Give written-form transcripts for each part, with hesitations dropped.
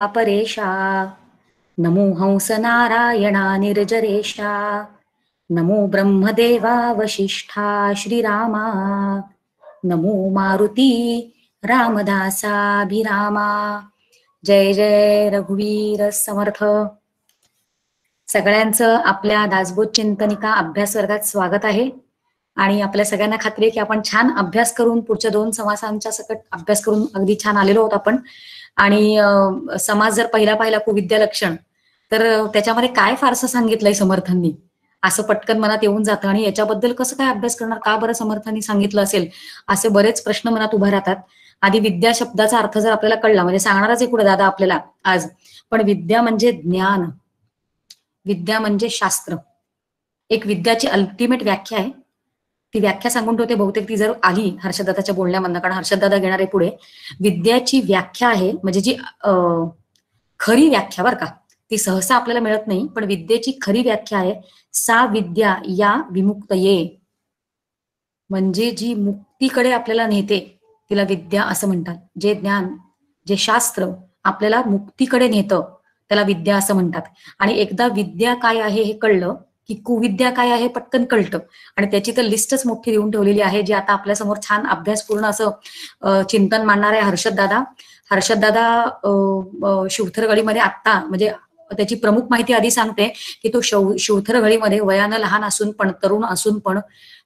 परेशा नमो हंस नारायणा निर्जरेशा नमो ब्रह्मदेवा वशिष्ठा श्रीरामा नमो मारुती रामदासाभिरामा जय जय रघुवीर समर्थ. सगळ्यांचं आपल्या दासबोध चिंतनिका अभ्यास वर्गात स्वागत आहे. आणि आपल्या सगळ्यांना खात्री आहे की आपण छान अभ्यास करून पुढच्या 2 समासांच्या सकट अभ्यास करून अगदी छान आलेलो आहोत आपण. आणि समाज जर पहिला पाहिला कुविद्या लक्षण, तर त्याच्यामध्ये काय फारसं सांगितलंय समर्थांनी असं पटकन मनात येऊन जातं. आणि याच्याबद्दल कसं काय अभ्यास करणार, का बरं समर्थांनी सांगितलं असेल, असे बरेच प्रश्न मनात उभा राहतात. आधी विद्या शब्दाचा अर्थ जर आपल्याला कळला, म्हणजे सांगणारच आहे पुढे दादा आपल्याला आज, पण विद्या म्हणजे ज्ञान, विद्या म्हणजे शास्त्र. एक विद्याची अल्टिमेट व्याख्या आहे, ती व्याख्या सांगून ठेवते. बहुतेक ती जर आली हर्षददादाच्या बोलण्यामधनं, कारण हर्षददादा घेणार आहे पुढे. विद्याची व्याख्या आहे म्हणजे जी खरी व्याख्या बरं का, ती सहसा आपल्याला मिळत नाही, पण विद्येची खरी व्याख्या आहे सा विद्या या विमुक्तये, म्हणजे जी मुक्तीकडे आपल्याला नेते तिला विद्या असं म्हणतात. जे ज्ञान, जे शास्त्र आपल्याला मुक्तीकडे नेतं त्याला विद्या असं म्हणतात. आणि एकदा विद्या काय आहे हे कळलं की कुविद्या काय आहे पटकन कळतं. आणि त्याची तर लिस्टच मोठी देऊन ठेवलेली आहे, जी आता आपल्या समोर छान अभ्यासपूर्ण असं चिंतन मांडणार आहे हर्षददादा. हर्षददादा शिवथरगडीमध्ये आत्ता, म्हणजे त्याची प्रमुख माहिती आधी सांगते की तो शिवथरगडीमध्ये वयानं लहान असून पण, तरुण असून पण,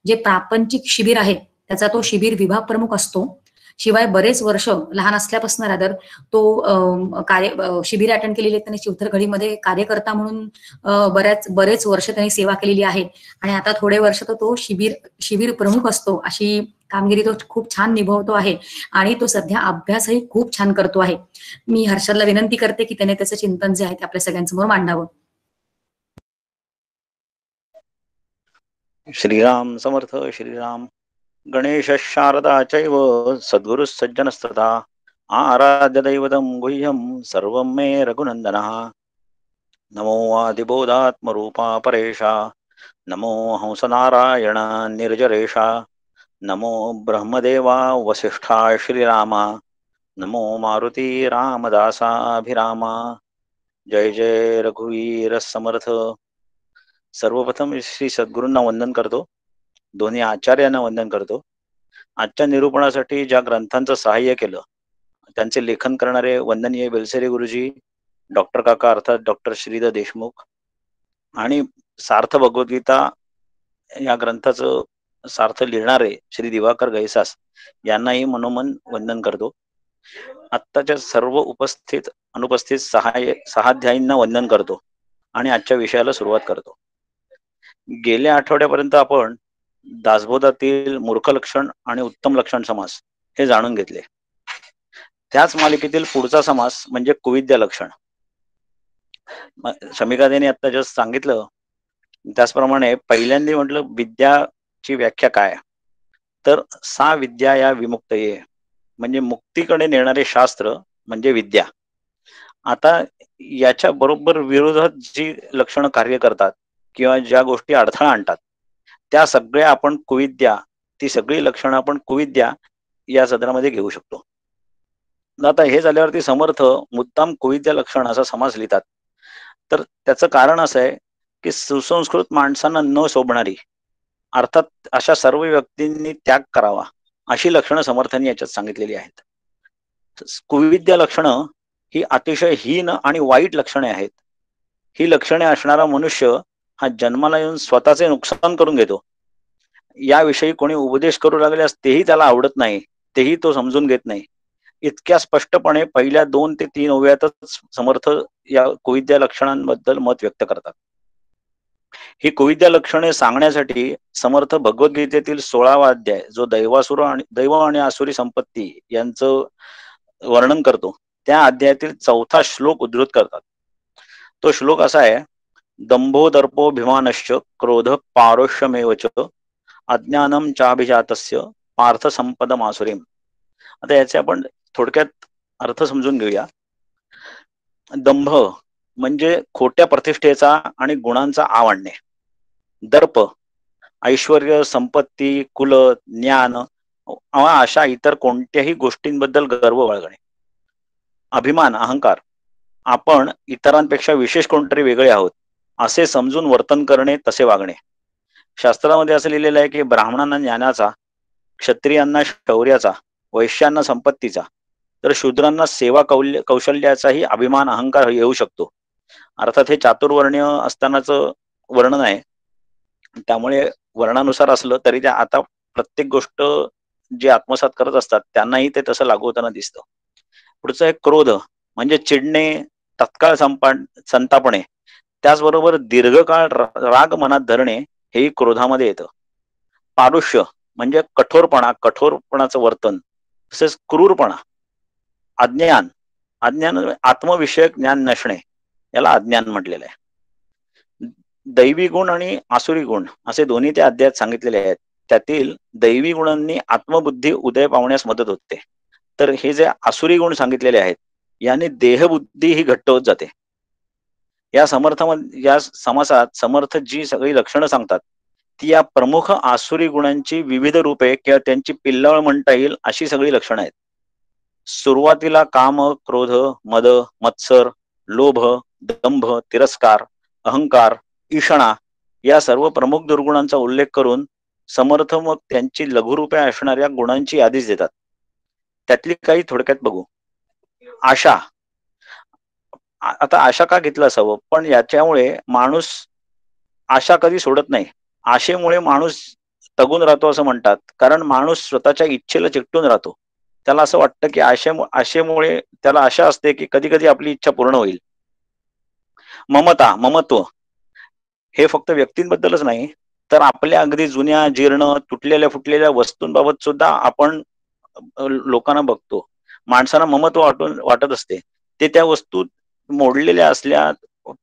जे प्रापंचिक शिबिर आहे त्याचा तो शिबिर विभाग प्रमुख असतो. शिवाय बरेच वर्ष लहान असल्यापासून रादर तो शिबिर अटेंड केलेली आहे त्यांनी. शिवथरगडीमध्ये कार्यकर्ता म्हणून बरेच वर्ष त्यांनी सेवा केलेली आहे. आणि आता थोडे वर्ष तर तो शिबिर प्रमुख असतो. अशी कामगिरी तो खूप छान निभवतो आहे. आणि तो सध्या अभ्यासही खूप छान करतो आहे. मी हर्षदला विनंती करते की त्याने त्याचं चिंतन जे आहे ते आपल्या सगळ्यांसमोर मांडावं. श्रीराम समर्थ. श्रीराम. गणेश शारदा चैव सद्गुरु सज्जनस्तथा आराध्य दैवतं गुह्यं सर्वं मे रघुनन्दनः. नमो आदिबोधात्मरूपा परेशा नमो हंसनारायण निर्जरेशा नमो ब्रह्मदेवा वसिष्ठा श्रीरामा नमो मारुती रामदासाभिरामा. जय जय रघुवीर समर्थ. सर्वप्रथम श्री सद्गुरूंना वंदन करतो. दोन्ही आचार्यांना वंदन करतो. आजच्या निरूपणासाठी ज्या ग्रंथांचं सहाय्य केलं त्यांचे लेखन करणारे वंदनीय बेलसेरे गुरुजी, डॉक्टर काका अर्थात डॉक्टर श्रीधर देशमुख, आणि सार्थ भगवद्गीता या ग्रंथाचं सार्थ लिहिणारे श्री दिवाकर गैसास यांनाही मनोमन वंदन करतो. आत्ताच्या सर्व अनुपस्थित सहाध्यायींना वंदन करतो आणि आजच्या विषयाला सुरुवात करतो. गेल्या आठवड्यापर्यंत आपण दासबोधातील मूर्ख लक्षण आणि उत्तम लक्षण समास हे जाणून घेतले. त्याच मालिकेतील पुढचा समास म्हणजे कुविद्या लक्षण. शमिकादेने आता जस्ट सांगितलं त्याचप्रमाणे पहिल्यांदा म्हटलं विद्याची व्याख्या काय, तर सा विद्या या विमुक्तये, म्हणजे मुक्तीकडे नेणारे शास्त्र म्हणजे विद्या. आता याच्या बरोबर विरोधात जी लक्षणं कार्य करतात किंवा ज्या गोष्टी अडथळा आणतात त्या सगळ्या आपण कुविद्या, ती सगळी लक्षणं आपण कुविद्या या सदरामध्ये घेऊ शकतो. आता हे झाल्यावरती समर्थ मुद्दाम कुविद्या लक्षण असा समास लिहितात. तर त्याचं कारण असं आहे की सुसंस्कृत माणसांना न शोभणारी, अर्थात अशा सर्व व्यक्तींनी त्याग करावा अशी लक्षणं समर्थांनी याच्यात सांगितलेली आहेत. कुविद्या लक्षणं ही अतिशय हीन आणि वाईट लक्षणे आहेत. ही लक्षणे असणारा मनुष्य हा जन्माला येऊन स्वतःचे नुकसान करून घेतो. याविषयी कोणी उपदेश करू लागल्यास तेही त्याला आवडत नाही, तेही तो समजून घेत नाही. इतक्या स्पष्टपणे पहिल्या 2 ते 3 ओव्यातच समर्थ या कुविद्या लक्षणांबद्दल मत व्यक्त करतात. ही कुविद्या लक्षणे सांगण्यासाठी समर्थ भगवद्गीतेतील 16वा अध्याय जो दैव आणि आसुरी संपत्ती यांचं वर्णन करतो त्या अध्यायातील 4था श्लोक उद्धृत करतात. तो श्लोक असा आहे: दंभो दर्पोभिमानश्च क्रोध पारोष्यमेवच अज्ञानम चाभिजातस्य पार्थ संपदमासुरीम. आता याचे आपण थोडक्यात अर्थ समजून घेऊया. दंभ म्हणजे खोट्या प्रतिष्ठेचा आणि गुणांचा आवडणे. दर्प ऐश्वर्य, संपत्ती, कुल, ज्ञान अशा इतर कोणत्याही गोष्टींबद्दल गर्व बाळगणे. अभिमान, अहंकार आपण इतरांपेक्षा विशेष कोणतरी वेगळे आहोत असे समजून वर्तन करणे, तसे वागणे. शास्त्रामध्ये असं लिहिलेलं आहे की ब्राह्मणांना ज्ञानाचा, क्षत्रियांना शौर्याचा, वैश्यांना संपत्तीचा, तर शूद्रांना सेवा कौशल्याचाही अभिमान अहंकार येऊ शकतो. अर्थात हे चातुर्वर्ण्य असतानाचं वर्णन आहे. त्यामुळे वर्णानुसार असलं तरी त्या आता प्रत्येक गोष्ट जे आत्मसात करत असतात त्यांनाही ते तसं लागू होताना दिसतं. पुढचं आहे क्रोध, म्हणजे चिडणे, तत्काळ संतापणे, त्याचबरोबर दीर्घकाळ राग मनात धरणे, हेही क्रोधामध्ये येतं. पारुष्य म्हणजे कठोरपणाचं वर्तन, तसेच क्रूरपणा. अज्ञान, आत्मविषयक ज्ञान नसणे, याला अज्ञान म्हटलेलं आहे. दैवी गुण आणि आसुरी गुण असे दोन्ही त्या अध्यायात सांगितलेले आहेत. त्यातील दैवी गुणांनी आत्मबुद्धी उदय पावण्यास मदत होते, तर हे जे आसुरी गुण सांगितलेले आहेत याने देहबुद्धी ही घट्ट होत जाते. या या समासात समर्थ जी सगळी लक्षणं सांगतात ती या प्रमुख आसुरी गुणांची विविध रूपे किंवा त्यांची पिल्लाळ म्हणता येईल अशी सगळी लक्षणं आहेत. सुरुवातीला काम, क्रोध, मद, मत्सर, लोभ, दंभ, तिरस्कार, अहंकार, ईषणा या सर्व प्रमुख दुर्गुणांचा उल्लेख करून समर्थ मग त्यांची लघुरूपे असणाऱ्या गुणांची यादीच देतात. त्यातली काही थोडक्यात बघू. आशा. आता आशा का घेतलं असावं? पण याच्यामुळे माणूस आशा कधी सोडत नाही. आशेमुळे माणूस तगून राहतो असं म्हणतात, कारण माणूस स्वतःच्या इच्छेला चिकटून राहतो. त्याला असं वाटतं की आशेमुळे त्याला आशा असते की कधी कधी आपली इच्छा पूर्ण होईल. ममत्व हे फक्त व्यक्तींबद्दलच नाही, तर आपल्या अगदी जुन्या, जीर्ण, तुटलेल्या फुटलेल्या वस्तूंबाबत सुद्धा आपण लोकांना बघतो. माणसाला ममत्व वाटत असते. ते त्या वस्तू मोडलेल्या असल्या,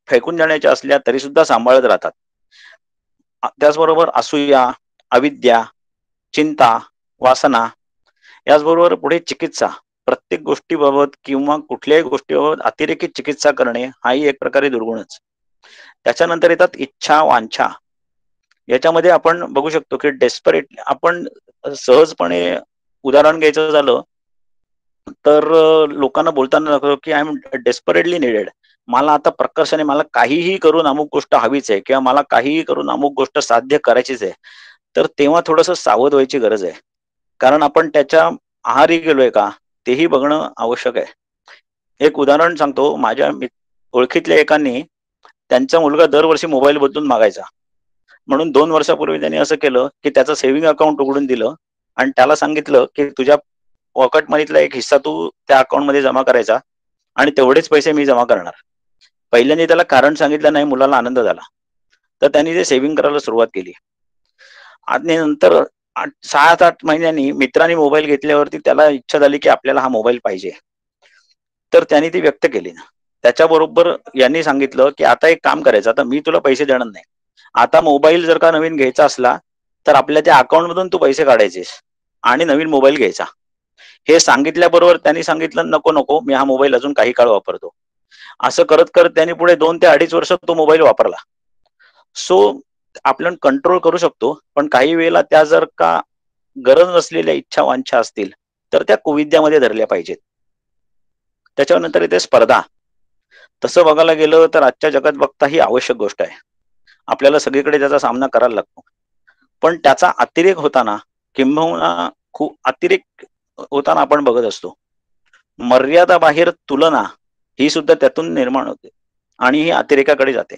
फेकून जाण्याच्या असल्या तरी सुद्धा सांभाळत राहतात. त्याचबरोबर असूया, अविद्या, चिंता, वासना, याचबरोबर पुढे चिकित्सा. प्रत्येक गोष्टीबाबत किंवा कुठल्याही गोष्टीबाबत अतिरेकी चिकित्सा करणे हाही एक प्रकारे दुर्गुणच. त्याच्यानंतर येतात इच्छा, वांछा. याच्यामध्ये आपण बघू शकतो की डेस्परेट, आपण सहजपणे उदाहरण घ्यायचं झालं तर लोकांना बोलताना दाखवतो की आय एम डेस्परेटली नीडेड. मला आता प्रकर्षाने मला काहीही करून अमुक गोष्ट हवीच आहे किंवा मला काहीही करून अमुक गोष्ट साध्य करायचीच आहे. तर तेव्हा थोडंसं सावध व्हायची गरज आहे. कारण आपण त्याच्या आहारी गेलोय का तेही बघणं आवश्यक आहे. एक उदाहरण सांगतो. माझ्या ओळखीतल्या एकांनी त्यांचा मुलगा दरवर्षी मोबाईल बदलून मागायचा. म्हणून 2 वर्षापूर्वी त्यांनी असं केलं की त्याचं सेव्हिंग अकाउंट उघडून दिलं आणि त्याला सांगितलं की तुझ्या पॉकेट मनीतला एक हिस्सा तू त्या अकाउंट मध्ये जमा करायचा आणि तेवढेच पैसे मी जमा करणार. पहिल्यांदा त्याला कारण सांगितलं नाही, मुलाला आनंद झाला. तर त्यांनी ते सेव्हिंग करायला सुरुवात केली. आणि नंतर 6-8 महिन्यांनी मित्रांनी मोबाईल घेतल्यावरती त्याला इच्छा झाली की आपल्याला हा मोबाईल पाहिजे. तर त्यांनी ती व्यक्त केली. त्याच्याबरोबर यांनी सांगितलं की आता एक काम करायचं, आता मी तुला पैसे देणार नाही. आता मोबाईल जर का नवीन घ्यायचा असला तर आपल्या त्या अकाउंट मधून तू पैसे काढायचेस आणि नवीन मोबाईल घ्यायचा. हे सांगितल्याबरोबर त्यांनी सांगितलं नको नको, मी हा मोबाईल अजून काही काळ वापरतो. असं करत करत त्यांनी पुढे 2 ते 2.5 वर्ष तो मोबाईल वापरला. सो आपण कंट्रोल करू शकतो, पण काही वेळेला त्या जर का गरज नसलेल्या इच्छा वांछा असतील तर त्या कुविद्यामध्ये धरल्या पाहिजेत. त्याच्यानंतर येते स्पर्धा. तसं बघायला गेलं तर आजच्या जगात बघता ही आवश्यक गोष्ट आहे. आपल्याला सगळीकडे त्याचा सामना करायला लागतो. पण त्याचा अतिरेक होताना, किंबहुना खूप अतिरेक होताना आपण बघत असतो. मर्यादा बाहेर तुलना ही सुद्धा त्यातून निर्माण होते आणि ही अतिरेकाकडे जाते.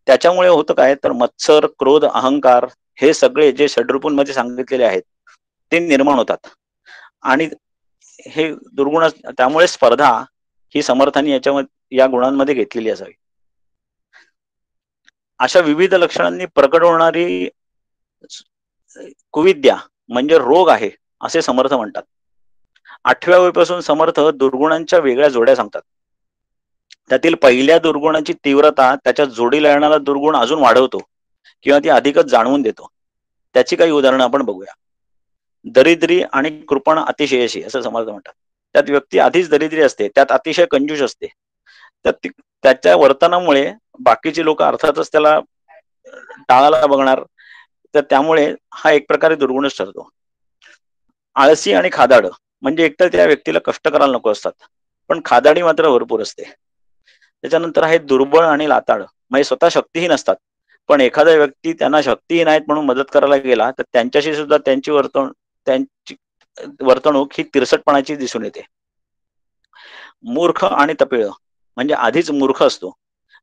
त्याच्यामुळे होतं काय, तर मत्सर, क्रोध, अहंकार हे सगळे जे षड्रूपांमध्ये सांगितलेले आहेत ते निर्माण होतात. आणि हे दुर्गुण त्यामुळे स्पर्धा ही समर्थांनी या गुणांमध्ये घेतलेली असावी. अशा विविध लक्षणांनी प्रकट होणारी कुविद्या म्हणजे रोग आहे असे समर्थ म्हणतात. 8व्या वयपासून समर्थ दुर्गुणांच्या वेगळ्या जोड्या सांगतात. त्यातील पहिल्या दुर्गुणाची तीव्रता त्याच्या जोडीला येणारा दुर्गुण अजून वाढवतो किंवा ती अधिकच जाणवून देतो. त्याची काही उदाहरणं आपण बघूया. दरिद्री आणि कृपण अतिशयशी असं समर्थ म्हणतात. त्यात व्यक्ती आधीच दरिद्री असते, त्यात अतिशय कंजूस असते. त्याच्या वर्तनामुळे बाकीची लोक अर्थातच त्याला टाळायला बघणार. तर त्यामुळे हा एक प्रकारे दुर्गुणच ठरतो. आळसी आणि खादाड म्हणजे एकतर त्या व्यक्तीला कष्ट करायला नको असतात, पण खादाडी मात्र भरपूर असते. त्याच्यानंतर आहे दुर्बळ आणि लाताळ, म्हणजे स्वतः शक्तीहीन असतात, पण एखादा व्यक्ती त्यांना शक्तीहीन आहेत म्हणून मदत करायला गेला तर त्यांच्याशी सुद्धा त्यांची वर्तणूक ही तिरसटपणाची दिसून येते. मूर्ख आणि तपिळ, म्हणजे आधीच मूर्ख असतो,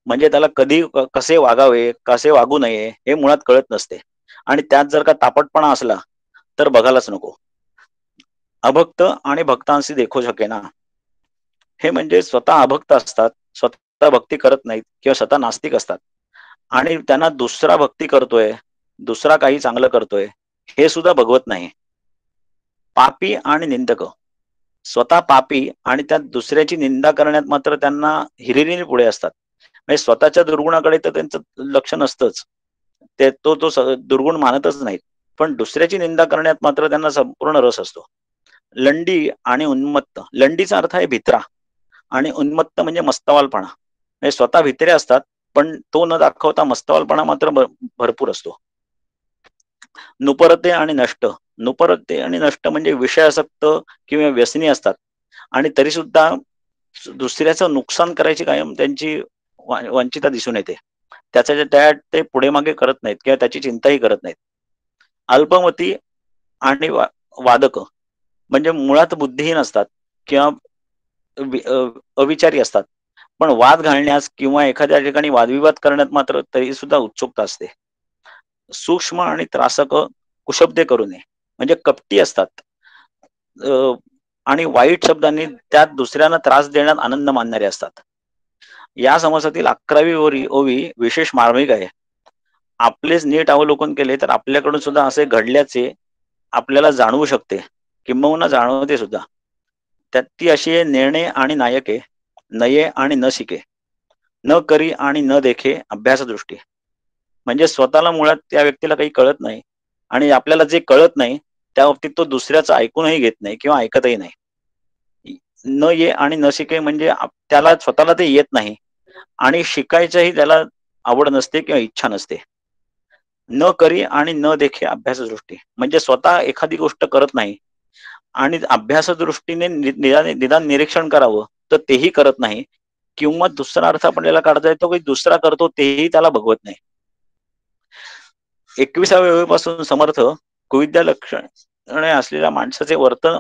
म्हणजे त्याला कधी कसे वागावे, कसे वागू नये हे मुळात कळत नसते. आणि त्यात जर का तापटपणा असला तर बघायलाच नको. अभक्त आणि भक्तांशी देखो शकेना, हे म्हणजे स्वतः अभक्त असतात, स्वतः भक्ती करत नाहीत किंवा स्वतः नास्तिक असतात आणि त्यांना दुसरा भक्ती करतोय, दुसरा काही चांगलं करतोय हे सुद्धा बघवत नाही. पापी आणि निंदक, स्वतः पापी आणि त्यात दुसऱ्याची निंदा करण्यात मात्र त्यांना हिरिरीने पुढे असतात. म्हणजे स्वतःच्या दुर्गुणाकडे तर त्यांचं लक्ष नसतंच. दुर्गुण मानतच नाहीत. पण दुसऱ्याची निंदा करण्यात मात्र त्यांना संपूर्ण रस असतो. लंडी आणि उन्मत्त. लंडीचा अर्थ आहे भित्रा आणि उन्मत्त म्हणजे मस्तवालपणा. म्हणजे स्वतः भित्रे असतात, पण तो न दाखवता मस्तवालपणा मात्र भरपूर असतो. नुपरते आणि नष्ट. नुपरते आणि नष्ट म्हणजे विषयासक्त किंवा व्यसनी असतात आणि तरी सुद्धा दुसऱ्याचं नुकसान करायची कायम त्यांची वंचिता दिसून येते. त्यात ते पुढे मागे करत नाहीत किंवा त्याची चिंताही करत नाहीत. अल्पमती आणि वादक, म्हणजे मुळात बुद्धिहीन असतात किंवा अविचारी असतात, पण वाद घालण्यास किंवा एखाद्या ठिकाणी वादविवाद करण्यात मात्र तरी सुद्धा उत्सुकता असते. सूक्ष्म आणि त्रासक, कुशब्दे करू नये, म्हणजे कपटी असतात आणि वाईट शब्दांनी त्यात दुसऱ्यांना त्रास देण्यात आनंद मानणारे असतात. या समासातील 11वी ओवी विशेष मार्मिक आहे. आपलेच नीट अवलोकन केले तर आपल्याकडून सुद्धा असे घडल्याचे आपल्याला जाणवू शकते, किंबहुना जाणवते सुद्धा. त्यात ती अशी आहे, निर्णय आणि नायके, नये आणि न शिके, न करी आणि न देखे अभ्यास दृष्टी. म्हणजे स्वतःला मुळात त्या व्यक्तीला काही कळत नाही आणि आपल्याला जे कळत नाही त्या बाबतीत तो दुसऱ्याचं ऐकूनही घेत नाही किंवा ऐकतही नाही. न ये आणि न शिके म्हणजे त्याला स्वतःला ते येत नाही आणि शिकायचंही त्याला आवड नसते किंवा इच्छा नसते. न करी आणि न देखे अभ्यास दृष्टी, म्हणजे स्वतः एखादी गोष्ट करत नाही आणि अभ्यास दृष्टीने निदान निरीक्षण करावं तर तेही करत नाही, किंवा दुसरा अर्थ आपल्याला काढता येतो की दुसरा करतो तेही त्याला बघवत नाही. 21व्या ओळीपासून समर्थ कुविद्या लक्षणे असलेल्या माणसाचे वर्तन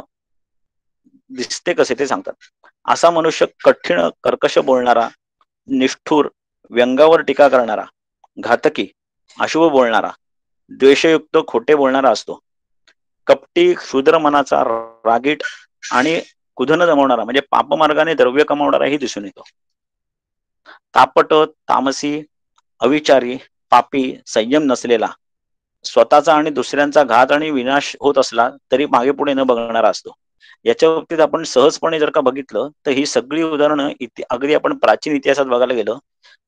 दिसते कसे ते सांगतात. असा मनुष्य कठीण कर्कश बोलणारा, निष्ठुर, व्यंगावर टीका करणारा, घातकी, अशुभ बोलणारा, द्वेषयुक्त खोटे बोलणारा असतो. कपटी, क्षुद्र मनाचा, रागीट आणि कुधन जमवणारा, म्हणजे पापमार्गाने द्रव्य कमावणाराही दिसून येतो. तापट, तामसी, अविचारी, पापी, संयम नसलेला, स्वतःचा आणि दुसऱ्यांचा घात आणि विनाश होत असला तरी मागे पुढे न बघणारा असतो. याच्या बाबतीत आपण सहजपणे जर का बघितलं तर ही सगळी उदाहरणं अगदी आपण प्राचीन इतिहासात बघायला गेलं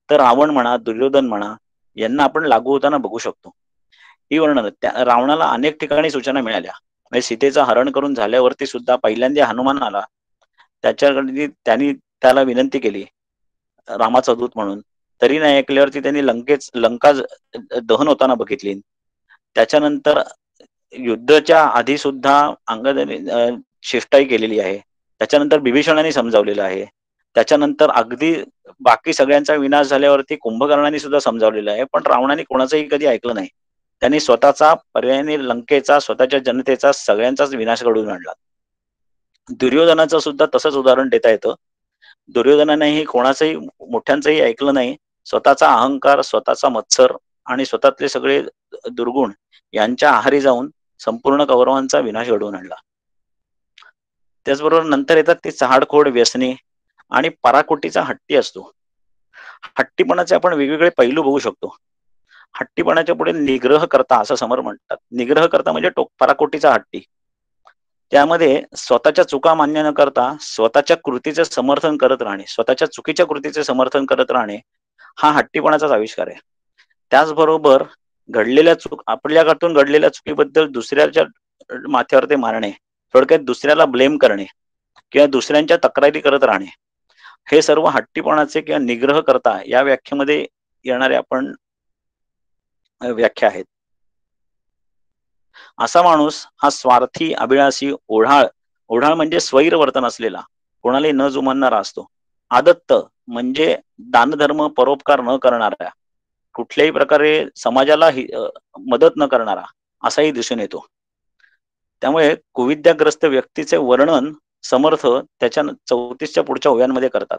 तर रावण म्हणा, दुर्योधन म्हणा, यांना आपण लागू होताना बघू शकतो. ही वर्णन रावणाला अनेक ठिकाणी सूचना मिळाल्या. म्हणजे सीतेचं हरण करून झाल्यावरती सुद्धा पहिल्यांदा हनुमान आला, त्याच्याकडे त्यांनी त्याला विनंती केली रामाचा दूत म्हणून, तरी नाही ऐकल्यावरती त्यांनी लंका दहन होताना बघितली. त्याच्यानंतर युद्धाच्या आधी सुद्धा अंगदाने शिष्टाई केलेली आहे. त्याच्यानंतर बिभीषणाने समजावलेलं आहे. त्याच्यानंतर अगदी बाकी सगळ्यांचा विनाश झाल्यावरती कुंभकर्णाने सुद्धा समजावलेलं आहे, पण रावणाने कोणाचंही कधी ऐकलं नाही. त्यांनी स्वतःचा, पर्यायाने लंकेचा, स्वतःच्या जनतेचा, सगळ्यांचाच विनाश घडवून आणला. दुर्योधनाचं सुद्धा तसंच उदाहरण देता येतं. दुर्योधनानेही कोणाचंही, मोठ्यांचंही ऐकलं नाही. स्वतःचा अहंकार, स्वतःचा मत्सर आणि स्वतःतले सगळे दुर्गुण यांच्या आहारी जाऊन संपूर्ण कौरवांचा विनाश घडवून आणला. त्याचबरोबर नंतर येतात ते चहाडखोड, व्यसनी आणि पराकोटीचा हट्टी असतो. हट्टीपणाचे आपण वेगवेगळे पैलू बघू शकतो. हट्टीपणाच्या पुढे निग्रह करता असं समर म्हणतात. निग्रह करता म्हणजे पराकोटीचा हट्टी. त्यामध्ये स्वतःच्या चुका मान्य न करता स्वतःच्या कृतीचे समर्थन करत राहणे, स्वतःच्या चुकीच्या कृतीचे समर्थन करत राहणे, हा हट्टीपणाचाच आविष्कार आहे. त्याचबरोबर आपल्याकडून घडलेल्या चुकीबद्दल दुसऱ्याच्या माथ्यावर ते मारणे, थोडक्यात दुसऱ्याला ब्लेम करणे किंवा दुसऱ्यांच्या तक्रारी करत राहणे, हे सर्व हट्टीपणाचे किंवा निग्रह करता या व्याख्येमध्ये येणारे आपण व्याख्या आहेत. असा माणूस हा स्वार्थी, अभिलाषी, ओढाळ, ओढाळ म्हणजे स्वैर वर्तन असलेला, कोणालाही न जुमानणारा असतो. आदत्त म्हणजे दानधर्म परोपकार न करणारा, कुठल्याही प्रकारे समाजाला मदत न करणारा असाही दिसून येतो. त्यामुळे कुविद्याग्रस्त व्यक्तीचे वर्णन समर्थ त्याच्या 34च्या पुढच्या ओव्यांमध्ये करतात.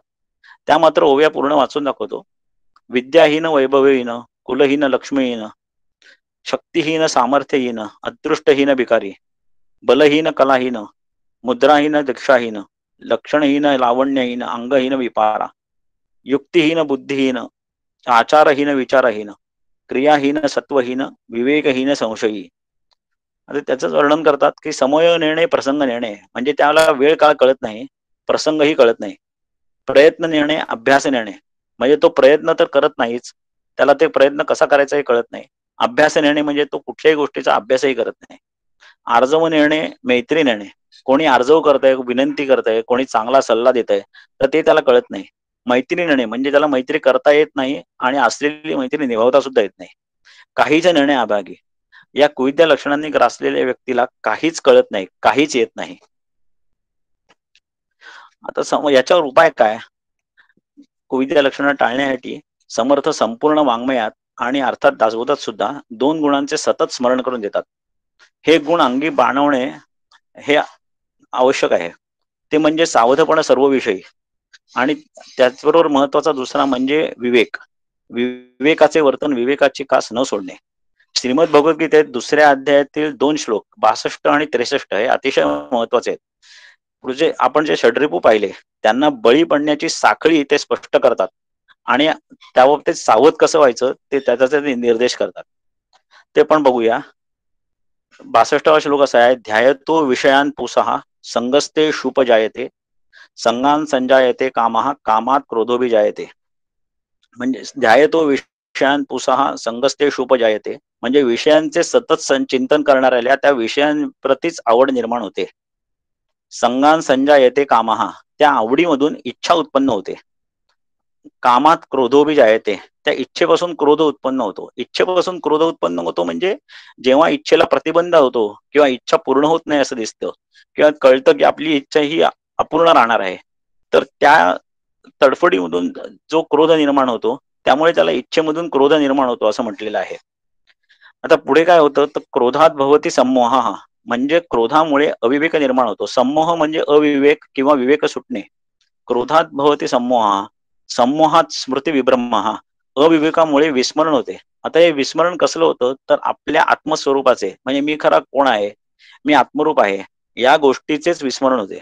त्या मात्र ओव्या पूर्ण वाचून दाखवतो. विद्याहीन वैभवहीन, कुलहीन लक्ष्मीहीन, शक्तिहीन सामर्थ्यहीन, अदृष्टहीन भिकारी, बलहीन कलाहीन, मुद्राहीन दीक्षाहीन, लक्षणहीन लावण्यहीन, अंगहीन विपारा, युक्तिहीन बुद्धिहीन, आचारहीन विचारहीन, क्रियाहीन सत्वहीन, विवेकहीन संशयी. आता त्याचंच वर्णन करतात की समय निर्णय प्रसंग निर्णय, म्हणजे त्याला वेळ काळ कळत नाही, प्रसंगही कळत नाही. प्रयत्न निर्णय अभ्यास निर्णय, म्हणजे तो प्रयत्न तर करत नाहीच, त्याला ते प्रयत्न कसा करायचा हे कळत नाही. अभ्यास निर्णय म्हणजे तो कुठल्याही गोष्टीचा अभ्यासही करत नाही. आर्जव निर्णय मैत्री निर्णय, कोणी आर्जव करतंय, विनंती करतंय, कोणी चांगला सल्ला देतंय, तर ते त्याला कळत नाही. मैत्री निर्णय म्हणजे त्याला मैत्री करता येत नाही आणि असलेली मैत्री निभावता सुद्धा येत नाही. काहीचा निर्णय अभागी. या कुविद्या लक्षणांनी ग्रासलेल्या व्यक्तीला काहीच कळत नाही, काहीच येत नाही. आता याच्यावर उपाय काय? कुविद्या लक्षणं टाळण्यासाठी समर्थ संपूर्ण वाङ्मयात आणि अर्थात दासबोधात सुद्धा 2 गुणांचे सतत स्मरण करून देतात. हे गुण अंगी बाणवणे हे आवश्यक आहे. ते म्हणजे सावधपणा सर्व विषयी, आणि त्याचबरोबर महत्वाचा दुसरा म्हणजे विवेक. विवेकाचे वर्तन विवेकाची कास न सोडणे. श्रीमद भगवद्गीतेत 2ऱ्या अध्यायातील 2 श्लोक 62 आणि 63 हे अतिशय महत्वाचे आहेत. पुढचे आपण जे षड्रिपू पाहिले त्यांना बळी पडण्याची साखळी ते स्पष्ट करतात आणि त्याबाबतीत सावध कसं व्हायचं ते त्याचा निर्देश करतात. ते पण बघूया. 62वा श्लोक असा आहे, ध्यायतो विषयान पुसः संगस्ते शुप जायते, संगान संजायते कामः कामात क्रोधोभी जायते. म्हणजे ध्यायतो विषयान पुसः संगस्ते शुप जायते, म्हणजे विषयांचे सतत चिंतन करणाऱ्याला त्या विषयांप्रतीच आवड निर्माण होते. संगान संजायते कामः, त्या आवडीमधून इच्छा उत्पन्न होते. कामात क्रोधोभी जायते, त्या इच्छेपासून क्रोध उत्पन्न होतो. इच्छेपासून क्रोध उत्पन्न होतो म्हणजे जेव्हा इच्छेला प्रतिबंध होतो किंवा इच्छा पूर्ण होत नाही असं दिसतं किंवा कळतं की आपली इच्छा ही अपूर्ण राहणार आहे, तर त्या तडफडीमधून जो क्रोध निर्माण होतो त्यामुळे त्याला इच्छेमधून क्रोध निर्माण होतो असं म्हटलेलं आहे. आता पुढे काय होतं, तर क्रोधात भवती सम्मोहः, म्हणजे क्रोधामुळे अविवेक निर्माण होतो. सम्मोह म्हणजे अविवेक किंवा विवेक सुटणे. क्रोधात भवती सम्मोहः, सम्मोहात स्मृती विभ्रमः, अविवेकामुळे विस्मरण होते. आता हे विस्मरण कसलं होतं, तर आपल्या आत्मस्वरूपाचे म्हणजे मी खरा कोण आहे, मी आत्मरूप आहे, या गोष्टीचेच विस्मरण होते.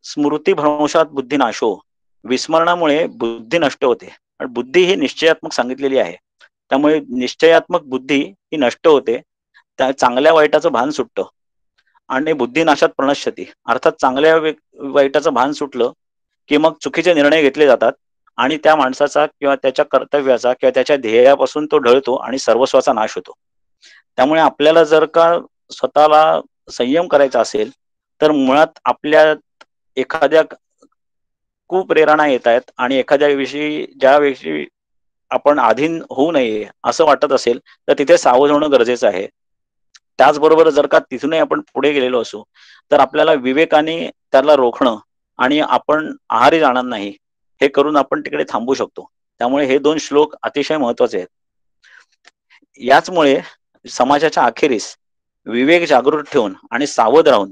स्मृतिभ्रंशात बुद्धिनाशो, विस्मरणामुळे बुद्धी नष्ट होते. आणि बुद्धी ही निश्चयात्मक सांगितलेली आहे, त्यामुळे निश्चयात्मक बुद्धी ही नष्ट होते. त्या चांगल्या वाईटाचं भान सुटतं आणि बुद्धिनाशात प्रणश्यती, अर्थात चांगल्या वाईटाचं भान सुटलं की मग चुकीचे निर्णय घेतले जातात आणि त्या माणसाचा किंवा त्याच्या कर्तव्याचा किंवा त्याच्या ध्येयापासून तो ढळतो आणि सर्वस्वाचा नाश होतो. त्यामुळे आपल्याला जर का स्वतःला संयम करायचा असेल तर मुळात आपल्या एखाद्या कुप्रेरणा येत आहेत आणि एखाद्या विषयी ज्याविषयी आपण अधीन होऊ नये असं वाटत असेल तर तिथे सावध होणं गरजेचं आहे. त्याचबरोबर जर का तिथूनही आपण पुढे गेलेलो असू तर आपल्याला विवेकाने त्याला रोखणं आणि आपण आहारी जाणार नाही हे करून आपण तिकडे थांबू शकतो. त्यामुळे हे 2 श्लोक अतिशय महत्वाचे आहेत. याचमुळे समाजाच्या अखेरीस विवेक जागृत ठेवून आणि सावध राहून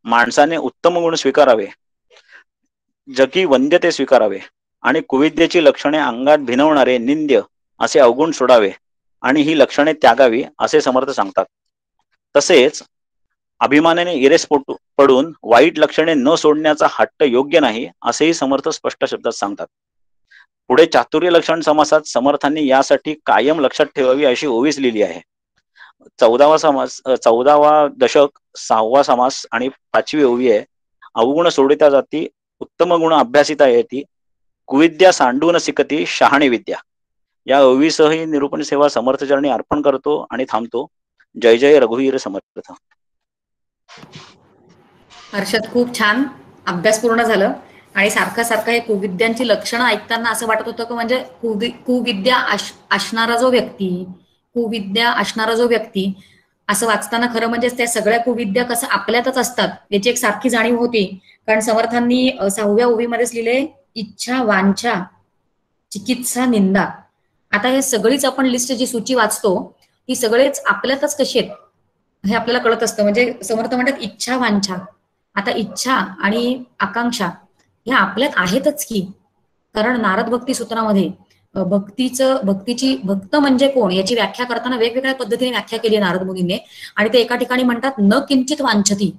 माणसाने उत्तम गुण स्वीकारावे, जगी वंद्य ते स्वीकारावे आणि कुविद्येची लक्षणे अंगात भिनवणारे निंद्य असे अवगुण सोडावे आणि ही लक्षणे त्यागावी असे समर्थ सांगतात. तसेच अभिमानाने इरेस पडून वाईट लक्षणे न सोडण्याचा हट्ट योग्य नाही असेही समर्थ स्पष्ट शब्दात सांगतात. पुढे चातुर्य लक्षण समासात समर्थांनी यासाठी कायम लक्षात ठेवावी अशी ओवीच लिहिली आहे. 14वा समास 14वा दशक 6वा समास आणि 5वी ओवी आहे. अवगुण सोडिता जाती उत्तम गुण अभ्यासिता येती, कुविद्या सांडून सिकती शहाणी विद्या. या ओवीसह ही निरूपण सेवा समर्थचरणी अर्पण करतो आणि थांबतो. जय जय रघुवीर समर्थ. हर्षद, खूप छान अभ्यास पूर्ण झालं आणि सारखं हे कुविद्यांची लक्षणं ऐकताना असं वाटत होतं की म्हणजे कुविद्या असणारा जो व्यक्ती असं वाचताना खरं म्हणजे त्या सगळ्या कुविद्या कसं आपल्यातच असतात याची एक सारखी जाणीव होती. कारण समर्थांनी 6व्या ओवीमध्येच लिहिले, इच्छा वांछा चिकित्सा, निंदा. आता हे सगळीच आपण लिस्ट जी सूची वाचतो ती सगळेच आपल्यातच कशी आहेत हे आपल्याला कळत असतं. म्हणजे समर्थ म्हणतात इच्छा वांछा. आता इच्छा आणि आकांक्षा ह्या आपल्यात आहेतच की. कारण नारद भक्ती सूत्रामध्ये भक्तीची भक्त म्हणजे कोण याची व्याख्या करताना वेगवेगळ्या पद्धतीने व्याख्या केली आहे नारद मुनींनी. आणि ते एका ठिकाणी म्हणतात न किंचित वांछती,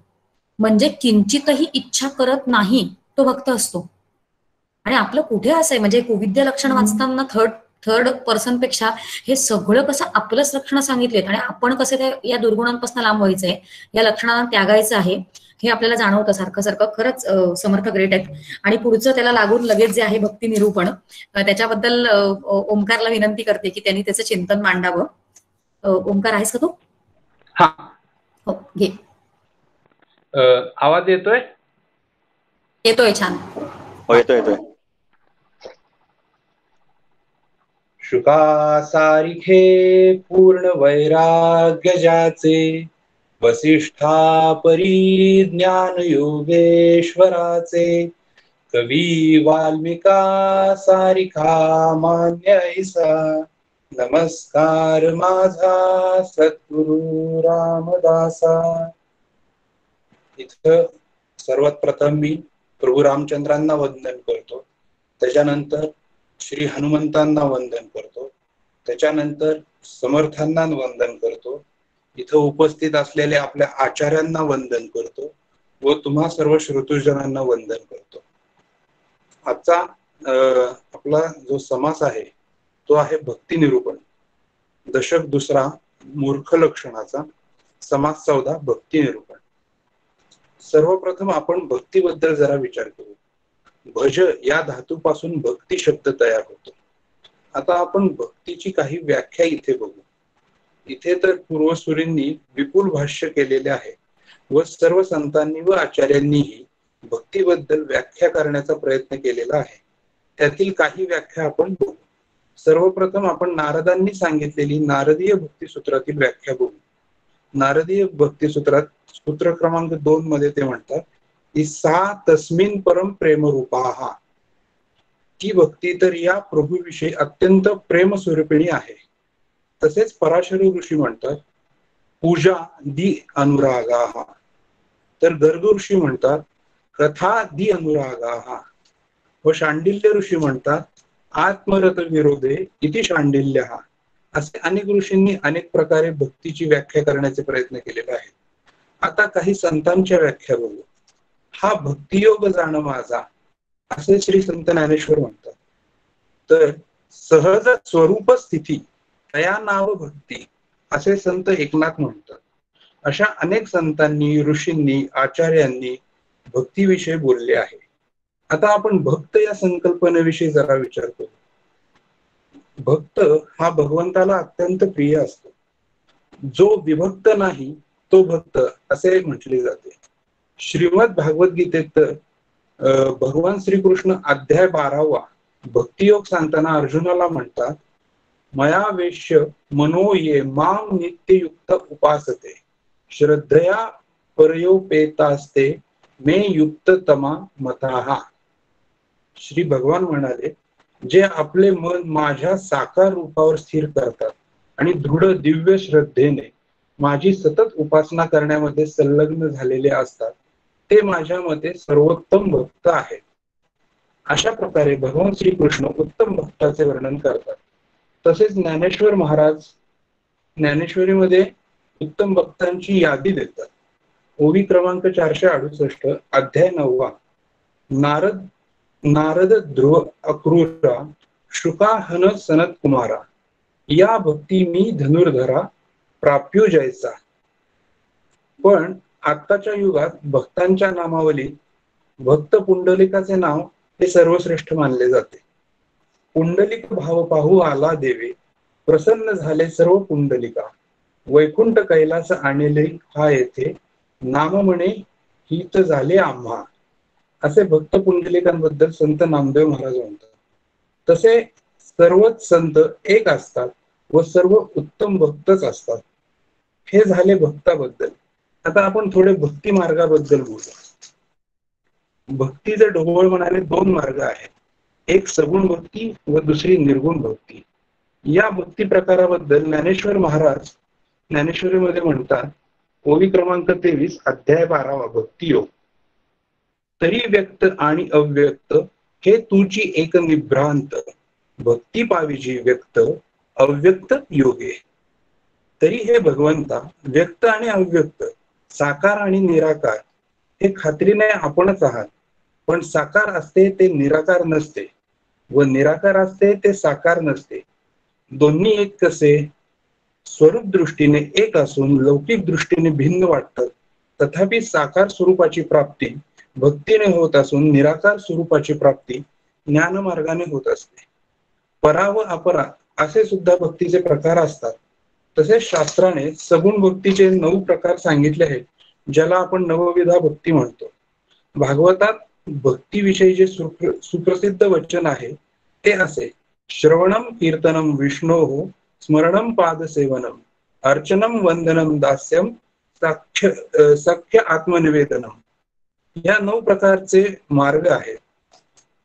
म्हणजे किंचितही इच्छा करत नाही तो भक्त असतो. आणि आपलं कुठे असं आहे म्हणजे कुविद्या लक्षण वाचताना थर्ड थर्ड पर्सन पेक्षा हे सगळं कसं आपलंच लक्षणं सांगितलेत आणि आपण कसं या दुर्गुणांपासून लांब व्हायचंय, या लक्षणांना त्यागायचं आहे हे आपल्याला जाणवतं सारखं सारखं. खरंच समर्थ ग्रेट आहेत. आणि पुढचं त्याला लागून लगेच जे आहे भक्ती निरूपण, त्याच्याबद्दल ओंकारला विनंती करते की त्यांनी त्याचं चिंतन मांडावं. ओंकार आहेस का तू? हा. हो, घे. आवाज येतोय? येतोय, छान. हो, येतोय येतोय. शुका सारिखे पूर्ण वैराग्य ज्याचे, वसिष्ठा परी ज्ञान योगेश्वराचे, कवी वाल्मिका सारिखा मान्य ऐसा, नमस्कार माझा सद्गुरु रामदासा. इथं सर्वात प्रथम मी प्रभू रामचंद्रांना वंदन करतो, त्याच्यानंतर श्री हनुमंतांना वंदन करतो, त्याच्यानंतर समर्थांना वंदन करतो, इथं उपस्थित असलेल्या आपल्या आचार्यांना वंदन करतो व तुम्हा सर्व श्रोतृजनांना वंदन करतो. आजचा आपला जो समास आहे तो आहे भक्ती निरूपण. दशक दुसरा मूर्ख लक्षणाचा, समास 14 भक्ती निरूपण. सर्वप्रथम आपण भक्तीबद्दल जरा विचार करू. भज या धातूपासून भक्ती शब्द तयार होतो. आता आपण भक्तीची काही व्याख्या इथे बघू. इथे तर पूर्वसुरींनी विपुल भाष्य केलेले आहे व सर्व संतांनी व आचार्यांनीही भक्तीबद्दल व्याख्या करण्याचा प्रयत्न केलेला आहे. त्यातील काही व्याख्या आपण बघू. सर्वप्रथम आपण नारदांनी सांगितलेली नारदीय भक्तिसूत्रातील व्याख्या बघू. नारदीय भक्तिसूत्रात सूत्र क्रमांक 2 मध्ये ते म्हणतात की सा तस्मिन परम प्रेम रूपाहा, ती भक्ती तर या प्रभूविषयी अत्यंत प्रेम स्वरूपिणी आहे. तसेच पराशरी ऋषी म्हणतात पूजा दि अनुरागाहा, तर गर्ग ऋषी म्हणतात कथा दि अनुरागाहा व शांडिल्य ऋषी म्हणतात आत्मरत विरोधे इति शांडिल्यहा. असे अनेक ऋषींनी अनेक प्रकारे भक्तीची व्याख्या करण्याचे प्रयत्न केलेले आहेत. आता काही संतांच्या व्याख्या बघू. हा भक्तियोग जाण माझा, असे श्री संत ज्ञानेश्वर म्हणतात. तर सहज स्वरूप स्थिती तया नाव भक्ती, असे संत एकनाथ म्हणतात. अशा अनेक संतांनी, ऋषींनी, आचार्यांनी भक्तीविषयी बोलले आहे. आता आपण भक्त या संकल्पनेविषयी जरा विचार करू. भक्त हा भगवंताला अत्यंत प्रिय असतो. जो विभक्त नाही तो भक्त असे म्हटले जाते. श्रीमद भागवतगीतेत भगवान श्रीकृष्ण अध्याय 12 भक्तियोग सांगताना अर्जुनाला म्हणतात मया वेश्य मनो ये माम नित्ययुक्त उपासते, श्रद्धया परयोपेतास्ते मे युक्ततमा मताहा. श्री भगवान म्हणाले जे आपले मन माझ्या साकार रूपावर स्थिर करतात आणि दृढ दिव्य श्रद्धेने माझी सतत उपासना करण्यामध्ये संलग्न झालेले असतात ते माझ्या मते सर्वोत्तम भक्त आहेत. अशा प्रकारे भगवान श्रीकृष्ण उत्तम भक्ताचे वर्णन करतात. तसेच ज्ञानेश्वर महाराज ज्ञानेश्वरीमध्ये उत्तम भक्तांची यादी देतात. ओवी क्रमांक 468 अध्याय 9 नारद ध्रुव अक्रूरा शुकाहन सनत कुमारा, या भक्ती मी धनुर्धरा प्राप्यो जयचा. पण आत्ताच्या युगात भक्तांच्या नामावलीत भक्त पुंडलिकाचे नाव हे सर्वश्रेष्ठ मानले जाते. पुंडलिक भाव पाहू आला देवे, प्रसन्न झाले सर्व पुंडलिका, वैकुंठ कैलास आणले हा येथे, नाम म्हणे हित झाले आम्हा. असे भक्त पुंडलिकांबद्दल संत नामदेव महाराज म्हणतात. तसे सर्वच संत एक असतात व सर्व उत्तम भक्तच असतात. हे झाले भक्ताबद्दल. आता आपण थोडे भक्ती मार्गाबद्दल बोलू. भक्तीचे ढोबळ म्हणाले 2 मार्ग आहेत. एक सगुण भक्ती व दुसरी निर्गुण भक्ती. या भक्ती प्रकाराबद्दल ज्ञानेश्वर महाराज ज्ञानेश्वरीमध्ये म्हणतात, ओवी क्रमांक 23, अध्याय 12, भक्ती योग. तरी व्यक्त आणि अव्यक्त हे तुझी एक निभ्रांत, भक्ती पाविजी व्यक्त अव्यक्त योगे. तरी हे भगवंता, व्यक्त आणि अव्यक्त, साकार आणि निराकार हे खात्रीने आपणच आहात. पण साकार असते ते निराकार नसते व निराकार असते ते साकार नसते. दोन्ही एक कसे? स्वरूप दृष्टीने एक असून लौकिक दृष्टीने भिन्न वाटतात. तथापि साकार स्वरूपाची प्राप्ती भक्तीने होत असून निराकार स्वरूपाची प्राप्ती ज्ञानमार्गाने होत असते. परा व अपरा असे सुद्धा भक्तीचे प्रकार असतात. तसेच शास्त्राने सगुण भक्तीचे 9 प्रकार सांगितले आहेत, ज्याला आपण नवविधा भक्ती म्हणतो. भागवतात भक्तीविषयी जे सुप्रसिद्ध वचन आहे ते असे: श्रवणम कीर्तनम विष्णोः, स्मरणम पादसेवनम, अर्चनम वंदनम दास्यम, सख्य आत्मनिवेदनम. या 9 प्रकारचे मार्ग आहेत.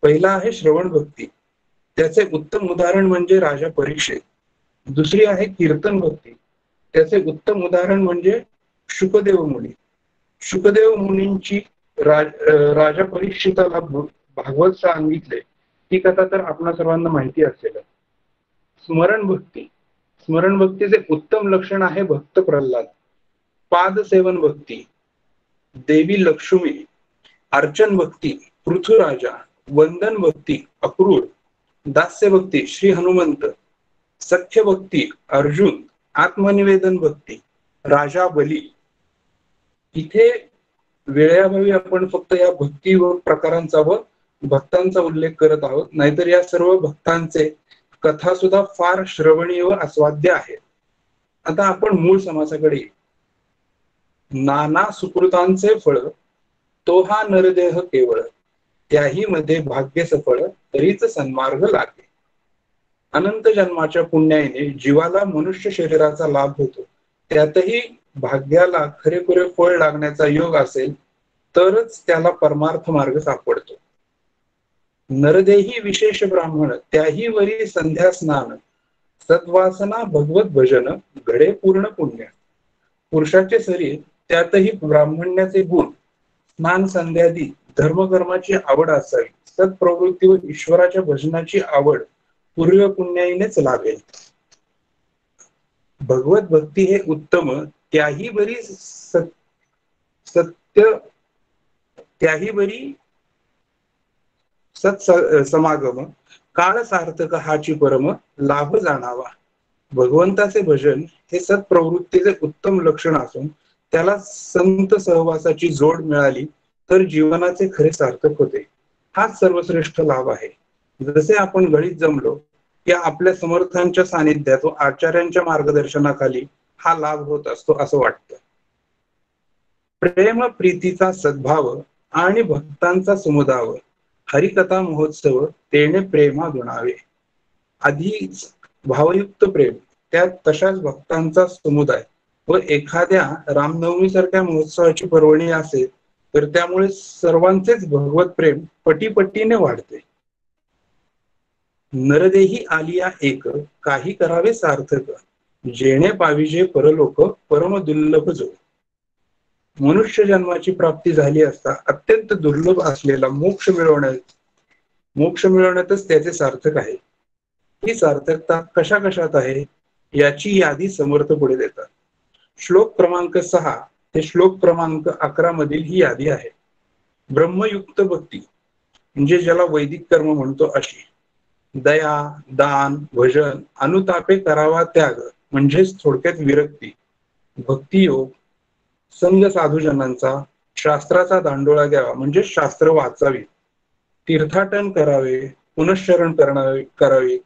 पहिला आहे श्रवण भक्ती. त्याचे उत्तम उदाहरण म्हणजे राजा परीक्षित. दुसरी आहे कीर्तन भक्ती. त्याचे उत्तम उदाहरण म्हणजे शुकदेव मुनी. शुकदेव मुनींची राजा परीक्षिताला भागवत सांगितले ही कथा तर आपणा सर्वांना माहिती असेल. स्मरण भक्ती. स्मरण भक्तीचे उत्तम लक्षण आहे भक्त प्रल्हाद. पादसेवन भक्ती देवी लक्ष्मी. अर्चन भक्ती पृथुराजा. वंदन भक्ती अक्रूर. दास्य भक्ती श्री हनुमंत. सख्य भक्ती अर्जुन. आत्मनिवेदन भक्ती राजा बली. इथे वेळेअभावी आपण फक्त या भक्ती व प्रकारांचा व भक्तांचा उल्लेख करत आहोत, नाहीतर या सर्व भक्तांचे कथा सुद्धा फार श्रवणीय व आस्वाद्य आहेत. आता आपण मूळ समासाकडे येऊ. नाना सुकृतांचे फळ तो हा नरदेह केवळ, त्याही मध्ये भाग्य सफळ तरीच सन्मार्ग लागे. अनंत जन्माच्या पुण्याने जीवाला मनुष्य शरीराचा लाभ होतो. त्यातही भाग्याला खरेखुरे फळ लागण्याचा योग असेल तरच त्याला परमार्थ मार्ग सापडतो. नरदेही विशेष ब्राह्मण, त्याही वरी संध्या स्नान, सद्वासना भगवत भजन घडे पूर्ण पुण्य. पुरुषाचे शरीर त्यातही ब्राह्मण्याचे गुण, स्नान संध्यादी धर्मकर्माची आवड असावी. सत्प्रवृत्ती व ईश्वराच्या भजनाची आवड पूर्व पुण्याईनेच लाभेल. भगवत भक्ती हे उत्तम, त्याही बरी सत्य, त्याही बरी सत् समागम, काळ सार्थक हाची परम लाभ जाणावा. भगवंताचे भजन हे सत्प्रवृत्तीचे उत्तम लक्षण असून त्याला संत सहवासाची जोड मिळाली तर जीवनाचे खरे सार्थक होते. हाच सर्वश्रेष्ठ लाभ आहे. जसे आपण गळीत जमलो या आपल्या समर्थांच्या सानिध्यात व आचार्यांच्या मार्गदर्शनाखाली हा लाभ होत असतो असं वाटतं. प्रेम प्रीतीचा सद्भाव आणि भक्तांचा समुदाव, हरिकथा महोत्सव तेने प्रेमा गुणावे. आधीच भावयुक्त प्रेम, त्यात तशाच भक्तांचा समुदाय व एखाद्या रामनवमी सारख्या महोत्सवाची पर्वणी असेल तर त्यामुळे सर्वांचेच भगवत प्रेम पटीपटीने वाढते. नरदेही आलिया एक, काही करावे सार्थक, जेणे पाविजे परलोक परम दुर्लभ जो. मनुष्य जन्माची प्राप्ती झाली असता अत्यंत दुर्लभ असलेला मोक्ष मिळवण्यातच त्याचे सार्थक आहे. ही सार्थकता कशा कशात आहे याची यादी समर्थ पुढे देतात. श्लोक क्रमांक 6 ते श्लोक क्रमांक 11 मधील ही यादी आहे. ब्रह्मयुक्त भक्ती म्हणजे ज्याला वैदिक कर्म म्हणतो अशी. दया, दान, भजन, अनुतापे करावा त्याग म्हणजेच थोडक्यात विरक्ती. भक्तियोग, संग साधूजनांचा, शास्त्राचा दांडोळा घ्यावा म्हणजे शास्त्र वाचावी, तीर्थाटन करावे, पुनश्चरण करावे,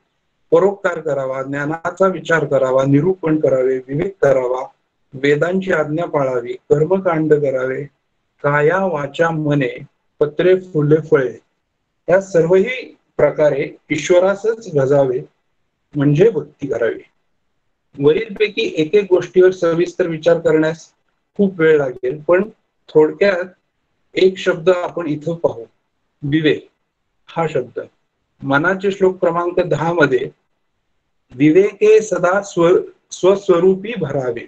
परोपकार करावा, ज्ञानाचा विचार करावा, निरूपण करावे, विवेक करावा, वेदांची आज्ञा पाळावी, कर्मकांड करावे, काया वाचा मने पत्रे फुले फळे या सर्वही प्रकारे ईश्वरासच भजावे म्हणजे भक्ती करावी. वरीलपैकी एक एक गोष्टीवर सविस्तर विचार करण्यास खूप वेळ लागेल, पण थोडक्यात एक शब्द आपण इथं पाहू. विवेक हा शब्द. मनाचे श्लोक क्रमांक 10 मध्ये विवेके सदा स्वस्वरूपी भरावे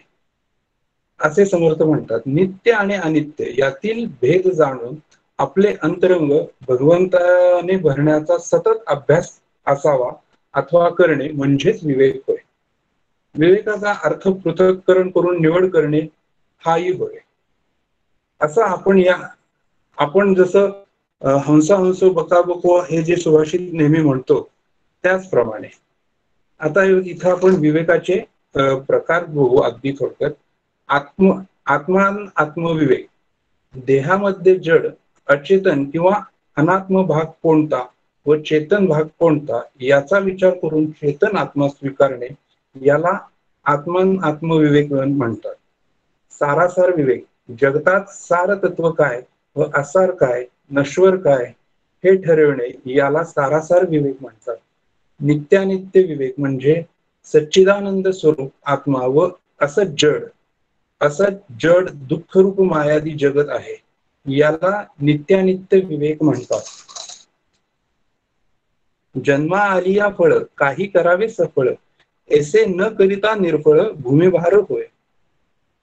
असे समर्थ म्हणतात. नित्य आणि अनित्य यातील भेद जाणून आपले अंतरंग भगवंताने भरण्याचा सतत अभ्यास असावा अथवा करणे म्हणजेच विवेक होय. विवेकाचा अर्थ पृथक्करण करून निवड करणे हाही होय. असं आपण जसं हंसा हंसो बका बको हे जे सुभाषित नेहमी म्हणतो त्याचप्रमाणे आता इथं आपण विवेकाचे प्रकार बघू अगदी थोडक्यात. आत्मविवेक, देहामध्ये जड, अचेतन किंवा अनात्म भाग कोणता व चेतन भाग कोणता याचा विचार करून चेतन आत्मा स्वीकारणे याला आत्मविवेक म्हणतात. सारासार विवेक, जगतात सार तत्व काय व असार काय, नश्वर काय हे ठरवणे याला सारासार विवेक म्हणतात. नित्यानित्य विवेक म्हणजे सच्चिदानंद स्वरूप आत्मा व असं जड दुःखरूप मायादी जगत आहे याला नित्यानित्य विवेक म्हणतात. जन्मा आलिया फळ काही करावे सफळ, ऐसे न करिता निर्फळ भूमिभार होय.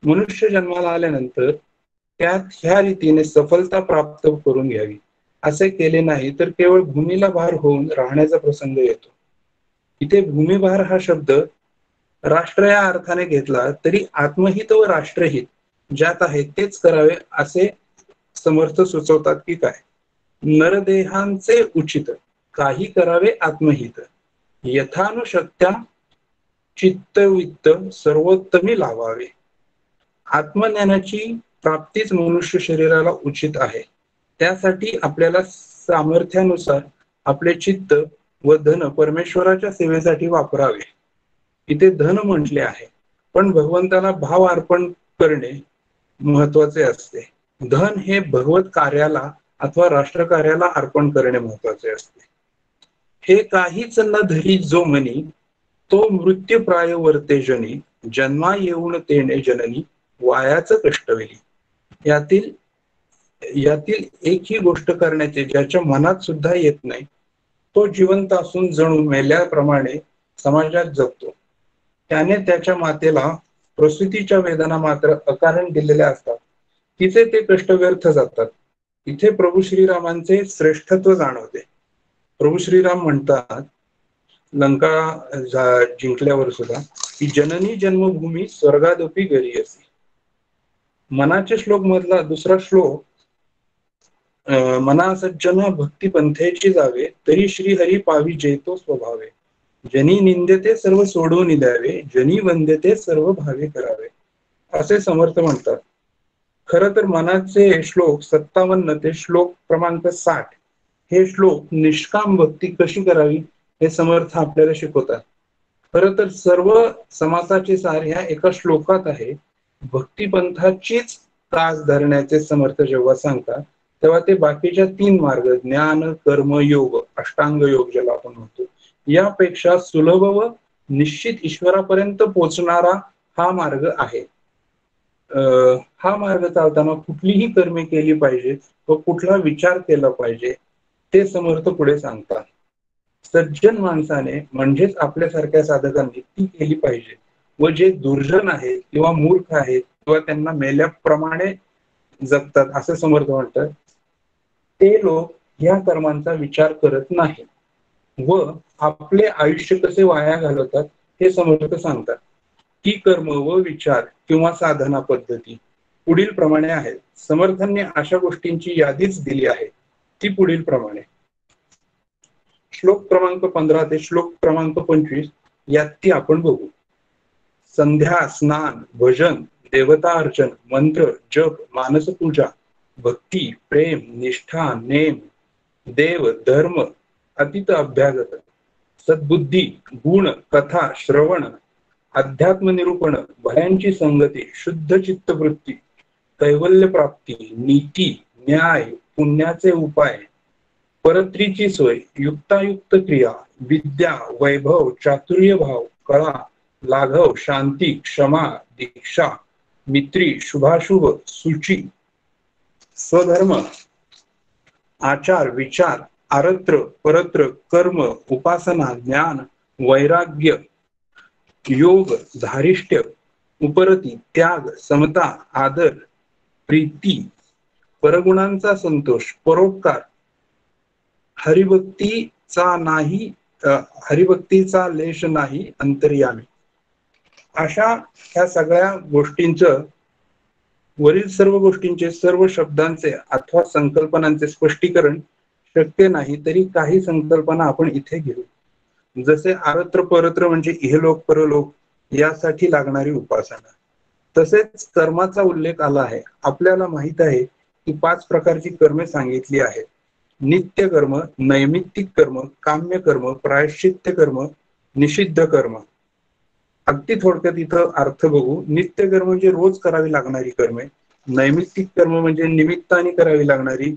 मनुष्य जन्माला आल्यानंतर त्यात ह्या रीतीने सफलता प्राप्त करून घ्यावी. असे केले नाही तर केवळ भूमीला भार होऊन राहण्याचा प्रसंग येतो. इथे भूमिभार हा शब्द राष्ट्र या अर्थाने घेतला तरी आत्महित व राष्ट्रहित ज्यात आहे तेच करावे असे समर्थ सुचवतात की काय. नरदेहांचे उचित काही करावे आत्महित, यथानुशक्त्या चित्तवित्त सर्वोत्तमी लावावे. आत्मज्ञानाची प्राप्तीच मनुष्य शरीराला उचित आहे. त्यासाठी आपल्याला सामर्थ्यानुसार आपले चित्त व धन परमेश्वराच्या सेवेसाठी वापरावे. इथे धन म्हटले आहे पण भगवंताला भाव अर्पण करणे महत्वाचे असते. धन हे भगवत कार्याला अथवा राष्ट्र कार्याला अर्पण करणे महत्वाचे असते. हे काहीच न धरी जो मनी तो मृत्यूप्राय वर्ते जनी, जन्मा येऊन तेने जननी वायाच कष्टवेली. यातील एक ही गोष्ट करण्याचे ज्याच्या मनात सुद्धा येत नाही तो जिवंत असून जणू मेल्याप्रमाणे समाजात जगतो. त्याने त्याच्या मातेला प्रसूतीच्या वेदना मात्र अकारण दिलेल्या असतात. तिचे ते कष्ट व्यर्थ जातात. इथे प्रभू श्रीरामांचे श्रेष्ठत्व जाणवते. प्रभू श्रीराम म्हणतात लंका जिंकल्यावर सुद्धा की जननी जन्मभूमी स्वर्गादपी गरी असे. मनाचे श्लोक मधला दुसरा श्लोक, मना सज्जन भक्ती पंथेची जावे तरी श्रीहरी पावी जेतो स्वभावे, जनी निंदते सर्व सोडून द्यावे, जनी वंदते सर्व भावे करावे असे समर्थ म्हणतात. खर तर मनाचे श्लोक 57 ते श्लोक क्रमांक 60 हे श्लोक निष्काम भक्ती कशी करावी हे समर्थ आपल्याला शिकवतात. खरं तर सर्व समासाचे सार ह्या एका श्लोकात आहे. भक्तिपंथाचीच कास धरण्याचे समर्थ जेव्हा सांगतात तेव्हा ते बाकीच्या 3 मार्ग ज्ञान कर्म योग अष्टांग योग ज्याला आपण म्हणतो यापेक्षा सुलभ व निश्चित ईश्वरापर्यंत पोहोचणारा हा मार्ग आहे. हा मार्ग चालताना कुठलीही कर्मे केली पाहिजे व कुठला विचार केला पाहिजे ते समर्थ पुढे सांगतात. सज्जन माणसाने म्हणजेच आपल्यासारख्या साधकांनी ती केली पाहिजे व जे दुर्जन आहेत किंवा मूर्ख आहेत किंवा त्यांना मेल्याप्रमाणे जगतात असे समर्थ म्हणतात ते लोक या कर्मांचा विचार करत नाही व आपले आयुष्य कसे वाया घालवतात हे समर्थ सांगतात. ही कर्म व विचार किंवा साधना पद्धती पुढील प्रमाणे आहेत. समर्थांनी अशा गोष्टींची यादीच दिली आहे ती पुढील प्रमाणे. श्लोक क्रमांक 15 ते श्लोक क्रमांक 25 यात ती आपण बघू. संध्या स्नान भजन देवता अर्चन मंत्र जप मानस पूजा भक्ती प्रेम निष्ठा नेम देव धर्म अतीत अभ्यागत सद्बुद्धी गुण कथा श्रवण अध्यात्म निरूपण भयांची संगती शुद्ध चित्तवृत्ती कैवल्य प्राप्ती नीती न्याय पुण्याचे उपाय परत्रीची सोय युक्तायुक्त क्रिया विद्या वैभव चातुर्य भाव कळा लाघव शांती क्षमा दीक्षा मित्री शुभाशुभ सूची स्वधर्म आचार विचार आरत्र परत्र कर्म उपासना ज्ञान वैराग्य योग धारिष्ट्य उपरती त्याग समता आदर प्रीती परगुणांचा संतोष परोपकार हरिभक्तीचा नाही हरिभक्तीचा लेश नाही अंतर्यामी. अशा ह्या सगळ्या गोष्टींचं वरील सर्व गोष्टींचे सर्व शब्दांचे अथवा संकल्पनांचे स्पष्टीकरण शक्य नाही, तरी काही संकल्पना आपण इथे घेऊ. जसे आरत्र परत्र म्हणजे इहलोक परलोक यासाठी लागणारी उपासना. तसेच कर्माचा उल्लेख आला आहे. आपल्याला माहित आहे की 5 प्रकारची कर्मे सांगितली आहेत. नित्य कर्म, नैमित्तिक कर्म, काम्य कर्म, प्रायश्चित्त कर्म, निषिद्ध कर्म. अगदी थोडक्यात इथं अर्थ बघू. नित्य कर्म म्हणजे रोज करावी लागणारी कर्मे. नैमित्तिक कर्म म्हणजे निमित्ताने करावी लागणारी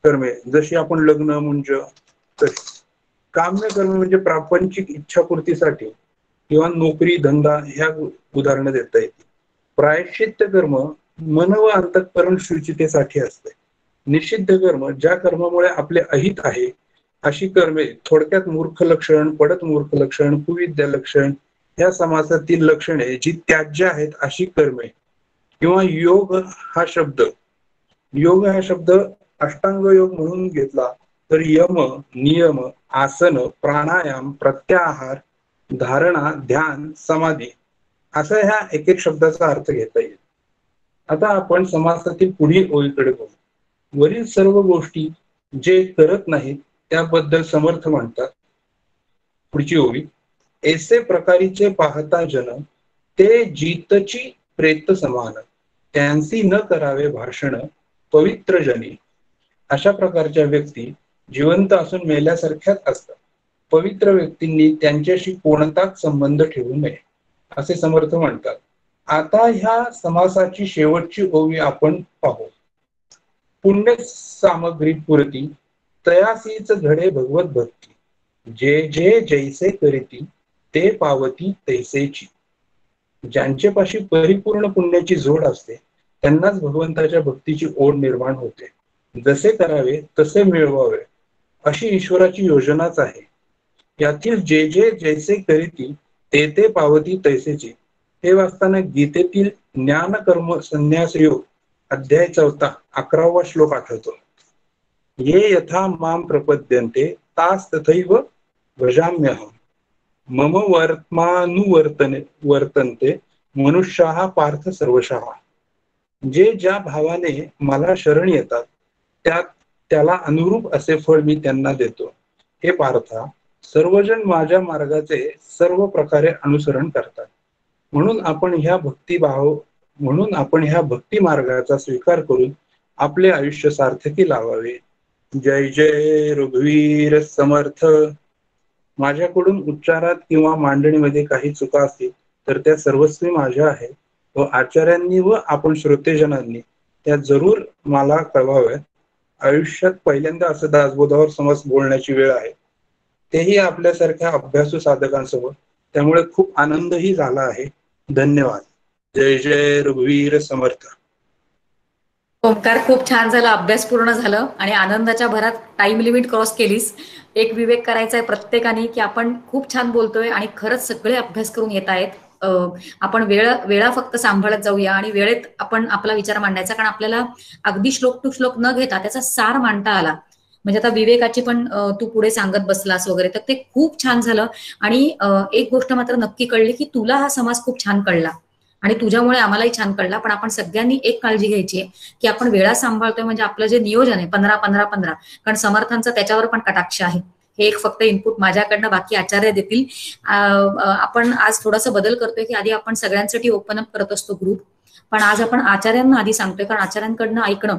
कर्मे, जशी आपण लग्न मुंज. काम्य कर्म म्हणजे प्रापंचिक इच्छापूर्तीसाठी किंवा नोकरी धंदा ह्या उदाहरणं देता येतील. प्रायश्चित्त कर्म मन व अंतःकरण शुचितेसाठी असते. निषिद्ध कर्म ज्या कर्मामुळे आपले अहित आहे अशी कर्मे, थोडक्यात मूर्ख लक्षण, पडत मूर्ख लक्षण, कुविद्या लक्षण या समासातील लक्षणे जी त्याज्य आहेत अशी कर्मे. किंवा योग हा शब्द अष्टांग योग म्हणून घेतला तर यम नियम आसन प्राणायाम प्रत्याहार धारणा ध्यान समाधी असा ह्या एक एक शब्दाचा अर्थ घेता येईल. आता आपण समासातील पुढील ओळीकडे बघू. वरील सर्व गोष्टी जे करत नाहीत त्याबद्दल समर्थ म्हणतात. पुढची ओळी. ऐसे प्रकारीचे पाहता जन ते जीतची प्रेत समान त्यांसी न करावे भाषण पवित्र जनी. अशा प्रकारच्या व्यक्ती जिवंत असून मेल्यासारख्याच असतात. पवित्र व्यक्तींनी त्यांच्याशी कोणताच संबंध ठेवू नये असे समर्थ म्हणतात. आता ह्या समासाची शेवटची ओवी आपण पाहू. पुण्य सामग्री पुरती तयासीच घडे भगवत भक्ती जे जे जैसे करीती ते पावती तैसेची. ज्यांच्यापाशी परिपूर्ण पुण्याची जोड असते त्यांनाच भगवंताच्या भक्तीची ओढ निर्माण होते. जसे करावे तसे मिळवावे अशी ईश्वराची योजनाच आहे. यातील जे जे जैसे करीती ते ते पावती तैसेची हे वाचताना गीतेतील ज्ञान कर्म संन्यास योग अध्याय 4 11वा श्लोक आठवतो. ये यथा माम प्रपद्यन्ते तास तथैव भजाम्यहम् मम वर्तन्ते मनुष्याः पार्थ सर्वशः. जे ज्या भावाने मला शरण येतात त्याला अनुरूप असे फळ मी त्यांना देतो. हे पार्था, सर्वजण माझ्या मार्गाचे सर्व प्रकारे अनुसरण करतात. म्हणून आपण ह्या भक्ती मार्गाचा स्वीकार करून आपले आयुष्य सार्थकी लावावे. जय जय रघुवीर समर्थ. माझ्याकडून उच्चारात किंवा मांडणीमध्ये काही चुका असतील तर त्या सर्वस्वी माझ्या आहेत व आचार्यांनी व आपण श्रोतेजनांनी त्या जरूर मला कळवाव्यात. आयुष्यात पहिल्यांदा असं दासबोधावर समज बोलण्याची वेळ आहे, तेही आपल्यासारख्या अभ्यासू साधकांसोबत. त्यामुळे खूप आनंदही झाला आहे. धन्यवाद. जय जय रघुवीर समर्थ. ओंकार, खूप छान झालं. अभ्यास पूर्ण झालं आणि आनंदाच्या भरात टाइम लिमिट क्रॉस केलीस. एक विवेक करायचा आहे प्रत्येकाने की आपण खूप छान बोलतोय आणि खरंच सगळे अभ्यास करून येत आहेत. आपण वेळा फक्त सांभाळत जाऊया आणि वेळेत आपण आपला विचार मांडायचा, कारण आपल्याला अगदी श्लोक टू श्लोक न घेता त्याचा सार मांडता आला. म्हणजे आता विवेकाची पण तू पुढे सांगत बसलास वगैरे, तर ते खूप छान झालं. आणि एक गोष्ट मात्र नक्की कळली की तुला हा समाज खूप छान कळला आणि तुझ्यामुळे आम्हालाही छान कळला. पण आपण सगळ्यांनी एक काळजी घ्यायची आहे की आपण वेळा सांभाळतोय म्हणजे आपलं जे नियोजन आहे 15-15-15, कारण समर्थांचं त्याच्यावर पण कटाक्ष आहे. हे एक फक्त इनपुट माझ्याकडनं, बाकी आचार्य देतील. आपण आज थोडासा बदल करतोय की आधी आपण सगळ्यांसाठी ओपन अप करत असतो ग्रुप, पण आज आपण आचार्यांना आधी सांगतोय, कारण आचार्यांकडनं ऐकणं,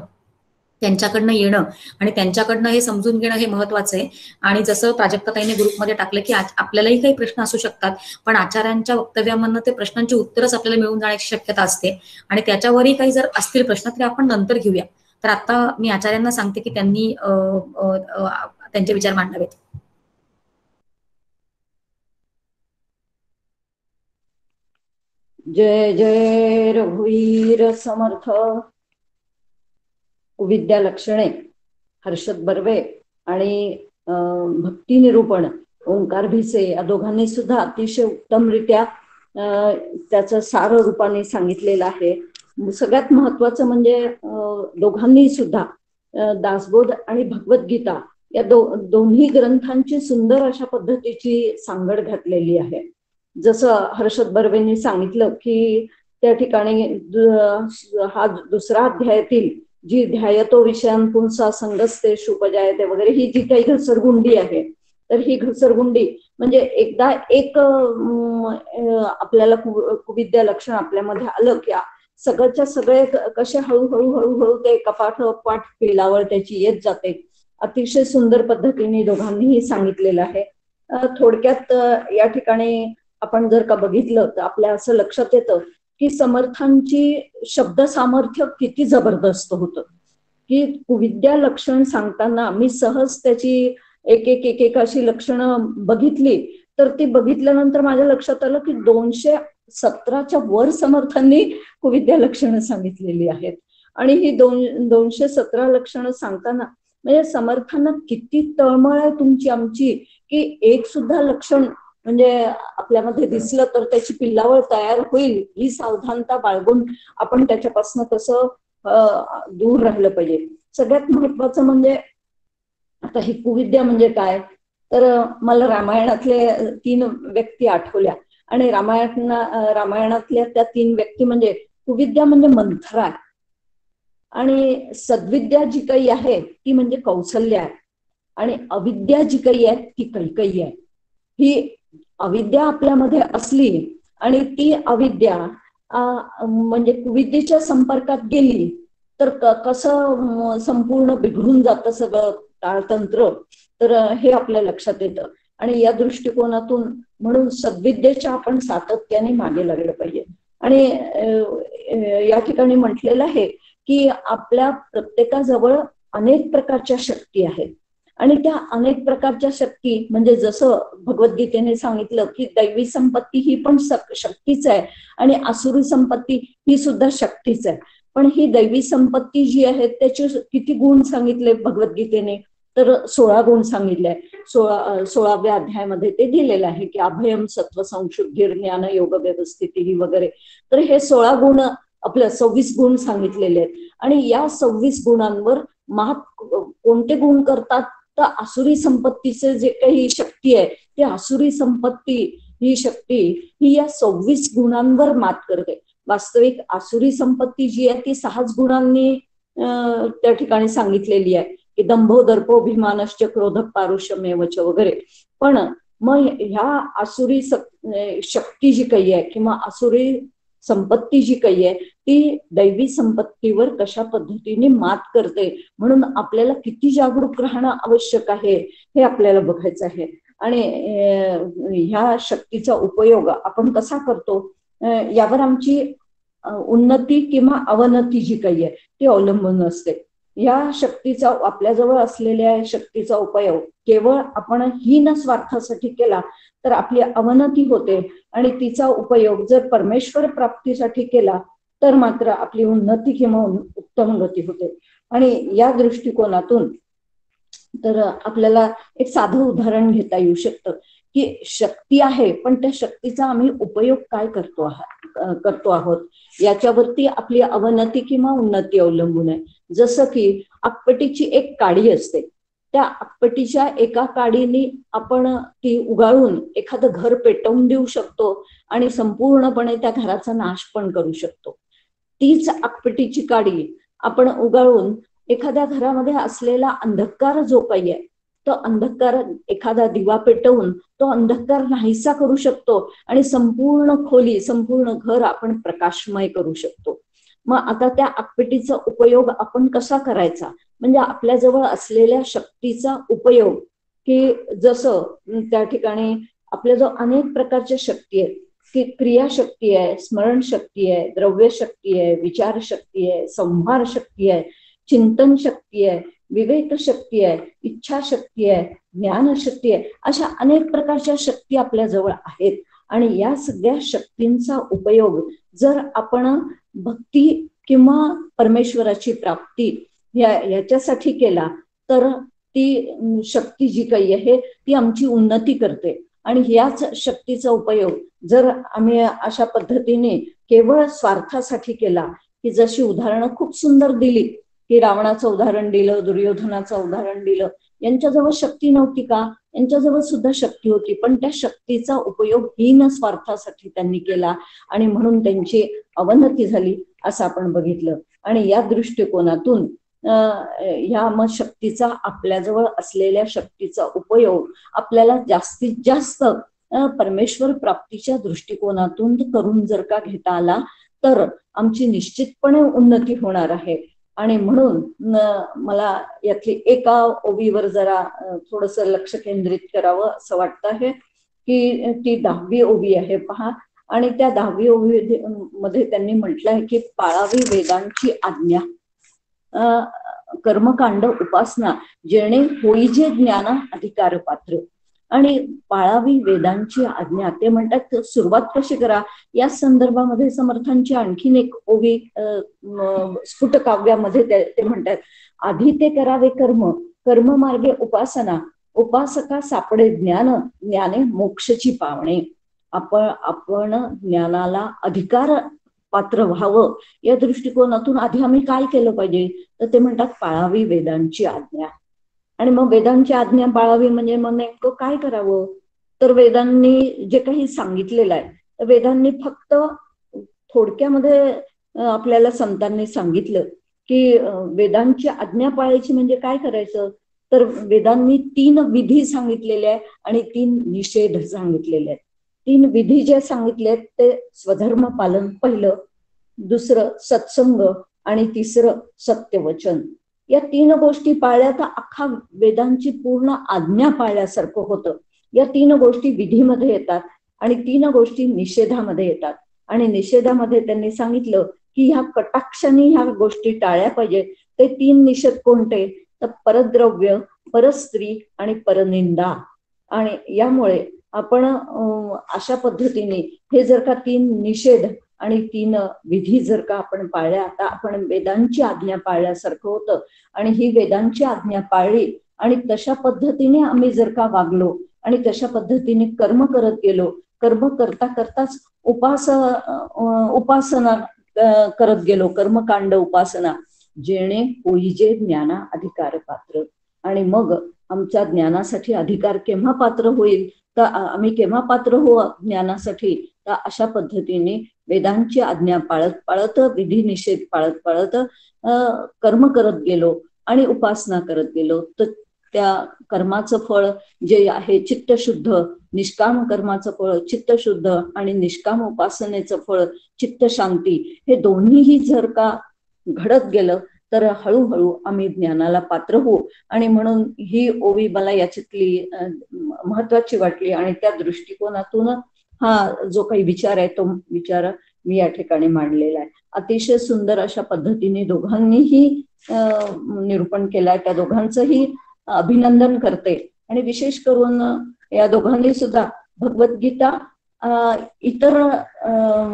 त्यांच्याकडनं येणं आणि त्यांच्याकडनं हे समजून घेणं हे महत्वाचं आहे. आणि जसं प्राजक्ताताईने ग्रुपमध्ये टाकलं की आपल्यालाही काही प्रश्न असू शकतात, पण आचार्यांच्या वक्तव्यामधनं ते प्रश्नांची उत्तरच आपल्याला मिळून जाण्याची शक्यता असते. आणि त्याच्यावरही काही जर असतील प्रश्न तरी आपण नंतर घेऊया. तर आता मी आचार्यांना सांगते की त्यांनी त्यांचे विचार मांडावेत. जय जय रघुवीर समर्थ. विद्या लक्षणे, हर्षद बर्वे आणि भक्ती निरूपण ओंकार भिसे या दोघांनी सुद्धा अतिशय उत्तमरित्या त्याचं सार रूपाने सांगितलेलं आहे. सगळ्यात महत्वाचं म्हणजे दोघांनी सुद्धा दासबोध आणि भगवद्गीता या दोन्ही ग्रंथांची सुंदर अशा पद्धतीची सांगड घातलेली आहे. जसं हर्षद बर्वेंनी सांगितलं की त्या ठिकाणी हा दुसरा अध्यायातील जी ध्यायतो विषयान पुंसा संगस्तेषु उपजायते वगैरे ही जी काही घसरगुंडी आहे, तर ही घसरगुंडी म्हणजे एकदा एक आपल्याला कुविद्या लक्षण आपल्यामध्ये आलं की सगळ्याच्या सगळे कसे हळूहळू हळूहळू ते कपाठ पेलावर त्याची येत जाते. अतिशय सुंदर पद्धतीने दोघांनीही सांगितलेलं आहे. थोडक्यात या ठिकाणी आपण जर का बघितलं तर आपल्या असं लक्षात येतं की समर्थांची शब्द सामर्थ्य किती जबरदस्त होतं की कुविद्या लक्षण सांगताना मी सहज त्याची एक अशी लक्षणं बघितली, तर ती बघितल्यानंतर माझ्या लक्षात आलं की 217च्या वर समर्थांनी कुविद्या लक्षणं सांगितलेली आहेत. आणि ही 217 लक्षणं सांगताना म्हणजे समर्थांना किती तळमळ आहे तुमची आमची की एक सुद्धा लक्षण म्हणजे आपल्यामध्ये दिसलं तर त्याची पिल्लावळ तयार होईल ही सावधानता बाळगून आपण त्याच्यापासून कसं दूर राहिलं पाहिजे. सगळ्यात महत्वाचं म्हणजे आता ही कुविद्या म्हणजे काय, तर मला रामायणातले 3 व्यक्ती आठवल्या आणि रामायणातल्या त्या 3 व्यक्ती म्हणजे कुविद्या म्हणजे मंथरा आणि सद्विद्या जी काही आहे ती म्हणजे कौसल्या आहे आणि अविद्या जी काही आहे ती कैकेयी आहे. ही अविद्या आपल्यामध्ये असली आणि ती अविद्या म्हणजे कुविद्येच्या संपर्कात गेली तर कसं संपूर्ण बिघडून जातं सगळं ताळतंत्र, तर हे आपल्या लक्षात येतं. आणि या दृष्टिकोनातून म्हणून सद्विद्येच्या आपण सातत्याने मागे लागलं पाहिजे. आणि या ठिकाणी म्हटलेलं आहे की आपल्या प्रत्येकाजवळ अनेक प्रकारच्या शक्ती आहेत आणि त्या अनेक प्रकारच्या शक्ती म्हणजे जसं भगवद्गीतेने सांगितलं की दैवी संपत्ती ही पण शक्तीच आहे आणि आसुरी संपत्ती ही सुद्धा शक्तीच आहे. पण ही दैवी संपत्ती जी आहे त्याचे किती गुण सांगितले भगवद्गीतेने, तर 16 गुण सांगितले. 16व्या अध्यायामध्ये ते दिलेलं आहे की अभयम सत्व संशुद्धीर ज्ञान योग व्यवस्थिती वगैरे. तर हे 16 गुण आपल्या 26 गुण सांगितलेले आहेत आणि या 26 गुणांवर कोणते गुण करतात तर आसुरी संपत्तीचे जे काही शक्ती आहे ती आसुरी संपत्ती ही शक्ती ही या 26 गुणांवर मात करते. वास्तविक आसुरी संपत्ती जी आहे ती 6 गुणांनी त्या ठिकाणी सांगितलेली आहे की दंभो दर्पो अभिमानश्च क्रोध पारुष्यमेवच वगैरे. पण मग ह्या आसुरी शक्ती जी काही आहे किंवा आसुरी संपत्ती जी काही आहे ती दैवी संपत्तीवर कशा पद्धतीने मात करते, म्हणून आपल्याला किती जागरूक राहणं आवश्यक आहे हे आपल्याला बघायचं आहे. आणि ह्या शक्तीचा उपयोग आपण कसा करतो यावर आमची उन्नती किंवा अवनती जी काही आहे ती अवलंबून असते. या शक्तीचा आपल्याजवळ असलेल्या शक्तीचा उपयोग केवळ आपण हीन स्वार्थासाठी केला तर आपली अवनती होते आणि तिचा उपयोग जर परमेश्वर प्राप्तीसाठी केला तर मात्र आपली उन्नती किंवा उत्तम गती होते. आणि या दृष्टिकोनातून तर आपल्याला एक साधं उदाहरण घेता येऊ शकतं की शक्ती आहे पण त्या शक्तीचा आम्ही उपयोग काय करतो आहोत याच्यावरती आपली अवनती किंवा उन्नती अवलंबून आहे. जसं की आकपटीची एक काडी असते, त्या आकपटीच्या एका काडीने आपण ती उगाळून एखादं घर पेटवून देऊ शकतो आणि संपूर्णपणे त्या घराचा नाश पण करू शकतो. तीच आकपटीची काडी आपण उगाळून एखाद्या घरामध्ये असलेला अंधकार जो काही आहे तो अंधकार एखादा दिवा पेटवून तो अंधकार नाहीसा करू शकतो आणि संपूर्ण खोली संपूर्ण घर आपण प्रकाशमय करू शकतो. मग आता त्या आकपेटीचा उपयोग आपण कसा करायचा, म्हणजे आपल्याजवळ असलेल्या शक्तीचा उपयोग की जसं त्या ठिकाणी आपल्याजवळ अनेक प्रकारच्या शक्ती आहेत की क्रियाशक्ती आहे, स्मरण शक्ती आहे, द्रव्य शक्ती आहे, विचार शक्ती आहे, संहार शक्ती आहे, चिंतन शक्ती आहे, विवेक शक्ती आहे, इच्छा शक्ती आहे, ज्ञान शक्ती आहे. अशा अनेक प्रकारच्या शक्ती आपल्याजवळ आहेत आणि या सगळ्या शक्तींचा उपयोग जर आपण भक्ती किंवा परमेश्वराची प्राप्ती याच्यासाठी केला तर ती शक्ती जी काही आहे ती आमची उन्नती करते. आणि ह्याच शक्तीचा उपयोग जर आम्ही अशा पद्धतीने केवळ स्वार्थासाठी केला, की जशी उदाहरणं खूप सुंदर दिली, की रावणाचं उदाहरण दिलं, दुर्योधनाचं उदाहरण दिलं, यांच्याजवळ शक्ती नव्हती का? यांच्याजवळ सुद्धा शक्ती होती, पण त्या शक्तीचा उपयोग हीन स्वार्थासाठी त्यांनी केला आणि म्हणून त्यांची अवनती झाली असं आपण बघितलं. आणि या दृष्टिकोनातून ह्या मग शक्तीचा, आपल्याजवळ असलेल्या शक्तीचा उपयोग आपल्याला जास्तीत जास्त परमेश्वर प्राप्तीच्या दृष्टिकोनातून करून जर का घेता आला तर आमची निश्चितपणे उन्नती होणार आहे. आणि म्हणून मला यातली एका ओवीवर जरा थोडंसं लक्ष केंद्रित करावं असं वाटतं आहे, की ती 10वी ओवी आहे पहा. आणि त्या 10वी ओवी मध्ये त्यांनी म्हटलं आहे की पाळावी वेदांची आज्ञा, कर्मकांड उपासना, जेणे होईजे ज्ञान अधिकार पात्र. आणि पाळावी वेदांची आज्ञा, ते म्हणतात सुरुवात कशी करा या संदर्भामध्ये समर्थांची आणखीन एक ओवी स्फुट काव्यामध्ये ते म्हणतात, आधी ते करावे कर्म, कर्म मार्गे उपासना, उपासका सापडे ज्ञान, ज्ञाने मोक्षची पावणे. आपण ज्ञानाला अधिकार पात्र व्हावं या दृष्टिकोनातून आधी आम्ही काय केलं पाहिजे, तर ते म्हणतात पाळावी वेदांची आज्ञा. आणि मग वेदांची आज्ञा पाळावी म्हणजे मग नेमकं काय करावं, तर वेदांनी जे काही सांगितलेलं आहे, वेदांनी फक्त थोडक्यामध्ये आपल्याला संतांनी सांगितलं की वेदांची आज्ञा पाळायची म्हणजे काय करायचं, तर वेदांनी 3 विधी सांगितलेले आहे आणि 3 निषेध सांगितलेले आहेत. 3 विधी जे सांगितले ते स्वधर्म पालन पहिलं, दुसरं सत्संग आणि तिसरं सत्यवचन. या 3 गोष्टी पाळल्या तर अख्खा वेदांची पूर्ण आज्ञा पाळल्यासारखं होतं. या 3 गोष्टी विधीमध्ये येतात आणि 3 गोष्टी निषेधामध्ये येतात. आणि निषेधामध्ये त्यांनी सांगितलं की ह्या कटाक्षाने ह्या गोष्टी टाळल्या पाहिजे. ते 3 निषेध कोणते, तर परद्रव्य, परस्त्री आणि परनिंदा. आणि यामुळे आपण अशा पद्धतीने हे जर का 3 निषेध आणि 3 विधी जर का आपण पाळल्या, आता आपण वेदांची आज्ञा पाळल्यासारखं होतं. आणि ही वेदांची आज्ञा पाळली आणि तशा पद्धतीने आम्ही जर का वागलो आणि तशा पद्धतीने कर्म करत गेलो, कर्म करता करताच उपासना करत गेलो, कर्मकांड उपासना, जेणे होईजे ज्ञाना अधिकार पात्र. आणि मग आमच्या ज्ञानासाठी अधिकार केव्हा पात्र होईल, तर आम्ही केव्हा पात्र हो ज्ञानासाठी, तर अशा पद्धतीने वेदांची आज्ञा पाळत पाळत, विधी निषेध पाळत पाळत कर्म करत गेलो आणि उपासना करत गेलो, तर त्या कर्माचं फळ जे आहे चित्तशुद्ध, निष्काम कर्माचं फळ चित्तशुद्ध आणि निष्काम उपासनेचं फळ चित्तशांती, हे दोन्हीही जर का घडत गेलं तर हळूहळू आम्ही ज्ञानाला पात्र होऊ. आणि म्हणून ही ओवी मला याच्यातली महत्वाची वाटली आणि त्या दृष्टिकोनातून हा जो काही विचार आहे तो विचार मी या ठिकाणी मांडलेला आहे. अतिशय सुंदर अशा पद्धतीने दोघांनीही निरूपण केलाय. त्या दोघांचंही अभिनंदन करते. आणि विशेष करून या दोघांनी सुद्धा भगवद्गीता इतर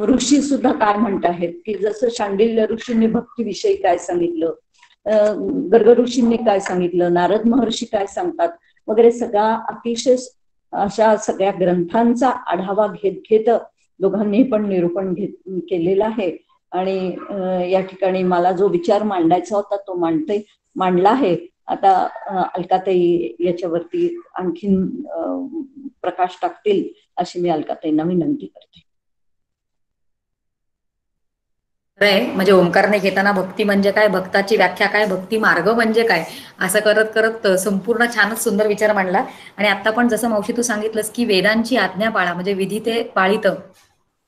ऋषी सुद्धा काय म्हणत आहेत, की जसं शांडिल्य ऋषींनी भक्तीविषयी काय सांगितलं, गर्ग ऋषींनी काय सांगितलं, नारद महर्षी काय सांगतात वगैरे, सगळा अतिशय अशा सगळ्या ग्रंथांचा आढावा घेत घेत दोघांनी पण निरूपण केलेलं आहे. आणि या ठिकाणी मला जो विचार मांडायचा होता तो मांडला आहे. आता अलकाताई याच्यावरती आणखीन प्रकाश टाकतील अशी मी अलकाताईंना विनंती करते. म्हणजे ओंकारने घेताना भक्ती म्हणजे काय, भक्ताची व्याख्या काय, भक्ती मार्ग म्हणजे काय, असं करत करत संपूर्ण छानच सुंदर विचार मांडला. आणि आता पण जसं मावशी तू सांगितलंस की वेदांची आज्ञा पाळा म्हणजे विधी ते पाळित,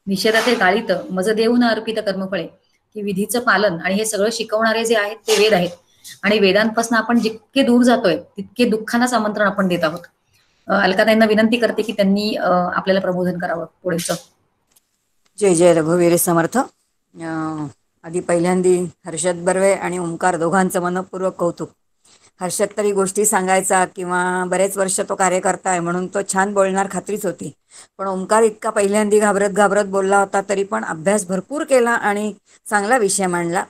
निषेधा ते गाळित, मज देऊन अर्पित कर्मफळे, की विधीचं पालन आणि हे सगळं शिकवणारे जे आहेत ते वेद आहेत. आणि वेदांपासून आपण जितके दूर जातोय तितके दुःखांनाच आमंत्रण आपण देत आहोत. अलकाताईंना विनंती करते की त्यांनी आपल्याला प्रबोधन करावं पुढेच. जय जय रघुवीर समर्थ. आधी पहिल्यांदी हर्षद बर्वे आणि ओंकार दोघांचं मनपूर्वक कौतुक. हर्षद तरी गोष्टी सांगायचा किंवा बरेच वर्ष तो कार्यकर्ता आहे म्हणून तो छान बोलणार खात्रीच होती. पण ओंकार इतका पहिल्यांदी घाबरत बोलला होता तरी पण अभ्यास भरपूर केला आणि चांगला विषय मांडला.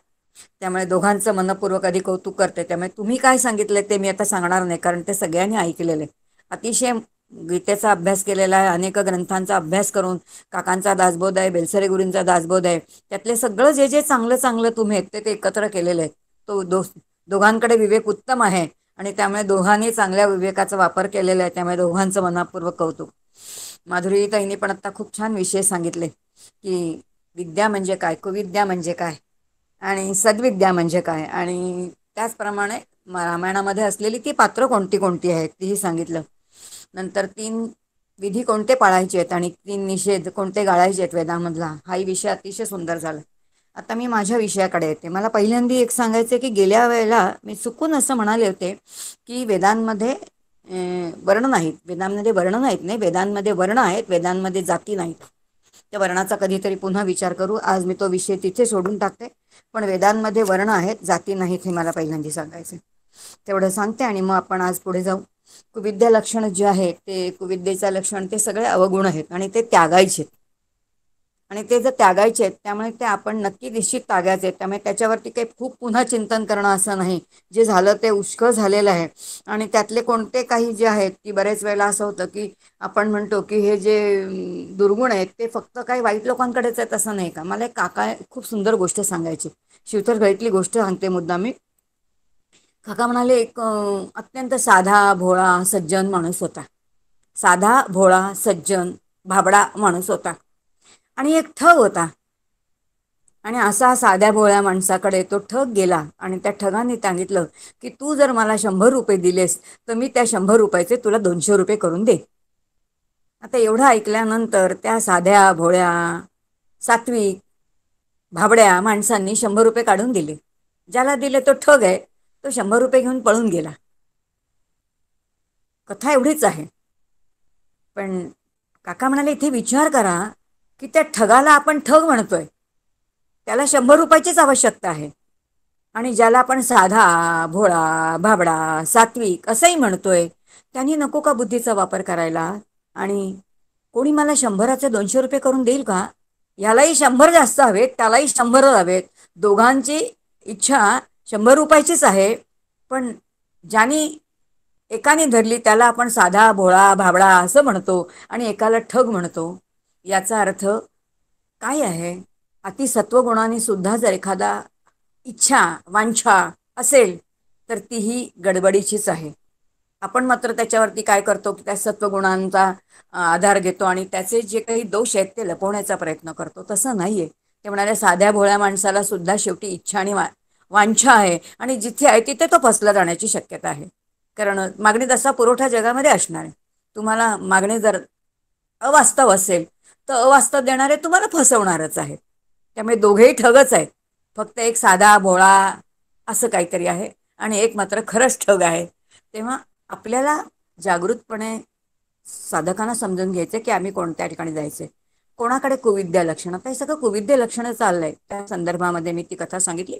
त्यामुळे दोघांचं मनपूर्वक आधी कौतुक करते. त्यामुळे तुम्ही काय सांगितलं ते मी आता सांगणार नाही, कारण ते सगळ्यांनी ऐकलेलं आहे. अतिशय गीतेचा अभ्यास केलेला आहे, अनेक ग्रंथांचा अभ्यास करून काकांचा दासबोध आहे, बेलसरे गुरूंचा दासबोध आहे, त्यातले सगळं जे जे चांगलं चांगलं तुम्ही आहेत ते एकत्र केलेलं आहे. तो दोघांकडे विवेक उत्तम आहे आणि त्यामुळे दोघांनी चांगल्या विवेकाचा वापर केलेला आहे. त्यामुळे दोघांचं मनपूर्वक कौतुक. माधुरीताईंनी पण आता खूप छान विषय सांगितले की विद्या म्हणजे काय, कुविद्या म्हणजे काय आणि सद्विद्या म्हणजे काय, आणि त्याचप्रमाणे रामायणामध्ये असलेली ती पात्र कोणती कोणती आहेत तीही सांगितलं. नंतर 3 विधी कोणते पाळायचे आहेत आणि 3 निषेध कोणते गाळायचे आहेत वेदामधला, हाही विषय अतिशय सुंदर झाला. आता मी माझ्या विषयाकडे येते. मला पहिल्यांदा एक सांगायचं की गेल्या वेळेला मी चुकून असं म्हणाले होते की वेदांमध्ये वर्ण नाहीत. वेदांमध्ये वर्ण नाहीत, नाही, वेदांमध्ये वर्ण आहेत, वेदांमध्ये जाती नाहीत. त्या वर्णाचा कधीतरी पुन्हा विचार करू. आज मी तो विषय तिथे सोडून टाकते. पण वेदांमध्ये वर्ण आहेत, जाती नाहीत, हे मला पहिल्यांदा सांगायचं. तेवढं सांगते आणि मग आपण आज पुढे जाऊ. कुविद्या लक्षण जे आहे ते कुविद्येचं लक्षण ते सगळे अवगुण आहेत आणि ते त्यागायचे आहेत. आणि ते जर त्यागायचे आहेत त्यामुळे ते आपण नक्की निश्चित त्यागायचे आहेत. त्यामुळे त्याच्यावरती काही खूप पुन्हा चिंतन करणं असं नाही. जे झालं ते उष्कळ झालेलं आहे. आणि त्यातले कोणते काही जे आहेत की बरेच वेळेला असं होतं की आपण म्हणतो की हे जे दुर्गुण आहेत ते फक्त काही वाईट लोकांकडेच आहेत असं नाही का. मला एक काका खूप सुंदर गोष्ट सांगायची, शिवथर गळीतली गोष्ट सांगते मुद्दा मी. काका म्हणाले एक अत्यंत साधा भोळा सज्जन माणूस होता. साधा भोळा सज्जन भाबडा माणूस होता आणि एक ठग होता. आणि असा साध्या भोळ्या माणसाकडे तो ठग गेला आणि त्या ठगाने सांगितलं की तू जर मला 100 रुपये दिलेस तर मी त्या 100 रुपयाचे तुला 200 रुपये करून दे. आता एवढं ऐकल्यानंतर त्या साध्या भोळ्या सात्विक भाबड्या माणसांनी 100 रुपये काढून दिले. ज्याला दिले तो ठग आहे, तो 100 रुपये घेऊन पळून गेला. कथा एवढीच आहे. पण काका म्हणाले इथे विचार करा की त्या ठगाला आपण ठग म्हणतोय, त्याला 100 रुपयाचीच आवश्यकता आहे. आणि ज्याला आपण साधा भोळा भाबडा सात्विक असंही म्हणतोय त्यांनी नको का बुद्धीचा वापर करायला. आणि कोणी मला 100चे 200 रुपये करून देईल का. यालाही 100 जास्त हवेत, त्यालाही 100 हवेत. दोघांची इच्छा 100 रुपयाचीच आहे. पण ज्याने एकाने धरली त्याला आपण साधा भोळा भाबडा असं म्हणतो आणि एकाला ठग म्हणतो. याचा अर्थ काय आहे. अतिसत्वगुणाने सुद्धा जर एखादा इच्छा वांछा असेल तर तीही गडबडीचीच आहे. आपण मात्र त्याच्यावरती काय करतो की त्या सत्वगुणांचा आधार घेतो आणि त्याचे जे काही दोष आहेत ते लपवण्याचा प्रयत्न करतो. तसं नाही आहे. ते म्हणाले साध्या भोळ्या माणसाला सुद्धा शेवटी इच्छा आणि वांछा आहे आणि जिथे आहे तिथे तो फसला जाण्याची शक्यता आहे. कारण मागणी तसा पुरवठा जगामध्ये असणार आहे. तुम्हाला मागणी जर अवास्तव असेल तर अवास्तव देणारे तुम्हाला फसवणारच आहेत. त्यामुळे दोघेही ठगच आहेत. फक्त एक साधा भोळा असं काहीतरी आहे आणि एक मात्र खरंच ठग आहे. तेव्हा आपल्याला जागृतपणे साधकांना समजून घ्यायचं की आम्ही कोणत्या ठिकाणी जायचं. कोणाकडे कुविद्या लक्षण, आता हे सगळं कुविद्या लक्षणं चाललंय. त्या संदर्भामध्ये मी ती कथा सांगितली.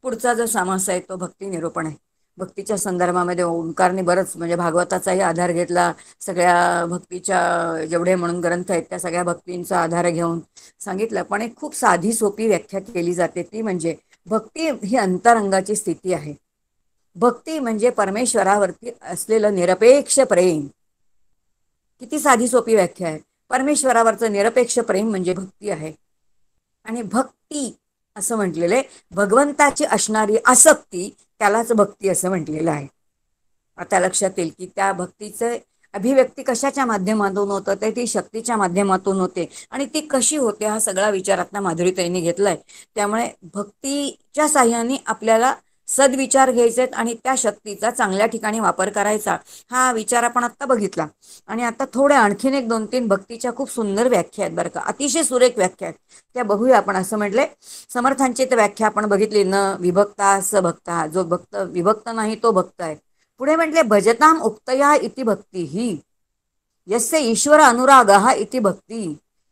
पुढचा जो समास आहे तो भक्ती निरूपण आहे. भक्तीच्या संदर्भामध्ये ओंकारने बरंच म्हणजे भागवताचाही आधार घेतला. सगळ्या भक्तीच्या जेवढे म्हणून ग्रंथ आहेत त्या सगळ्या भक्तींचा आधार घेऊन सांगितलं. पण एक खूप साधी सोपी व्याख्या केली जाते ती म्हणजे भक्ती ही अंतरंगाची स्थिती आहे. भक्ती म्हणजे परमेश्वरावरती असलेलं निरपेक्ष प्रेम. किती साधी सोपी व्याख्या आहे. परमेश्वरावरचं निरपेक्ष प्रेम म्हणजे भक्ती आहे. आणि भक्ती असं म्हटलेलं आहे, भगवंताची असणारी आसक्ती त्यालाच भक्ती असं म्हटलेलं आहे. आता लक्षात येईल की त्या भक्तीचं अभिव्यक्ती कशाच्या माध्यमातून होतं ते ती शक्तीच्या माध्यमातून होते. आणि ती कशी होते हा सगळा विचार आता माधुरीताईंनी घेतलाय. त्यामुळे भक्तीच्या साह्याने आपल्याला सद्विचार घ्यायचे आहेत आणि त्या शक्तीचा चांगल्या ठिकाणी वापर करायचा. हा विचार आपण आत्ता बघितला. आणि आता थोड्या आणखीन 1-2-3 भक्तीच्या खूप सुंदर व्याख्या आहेत बरं का, अतिशय सुरेख व्याख्या आहेत, त्या बघूया आपण. असं म्हटलंय समर्थांची तर व्याख्या आपण बघितली, न विभक्ता स भक्ता, जो भक्त विभक्त नाही तो भक्त आहे. पुढे म्हटले भजताम उक्तया इति भक्ती ही यस्य ईश्वर अनुराग हा इति भक्ती.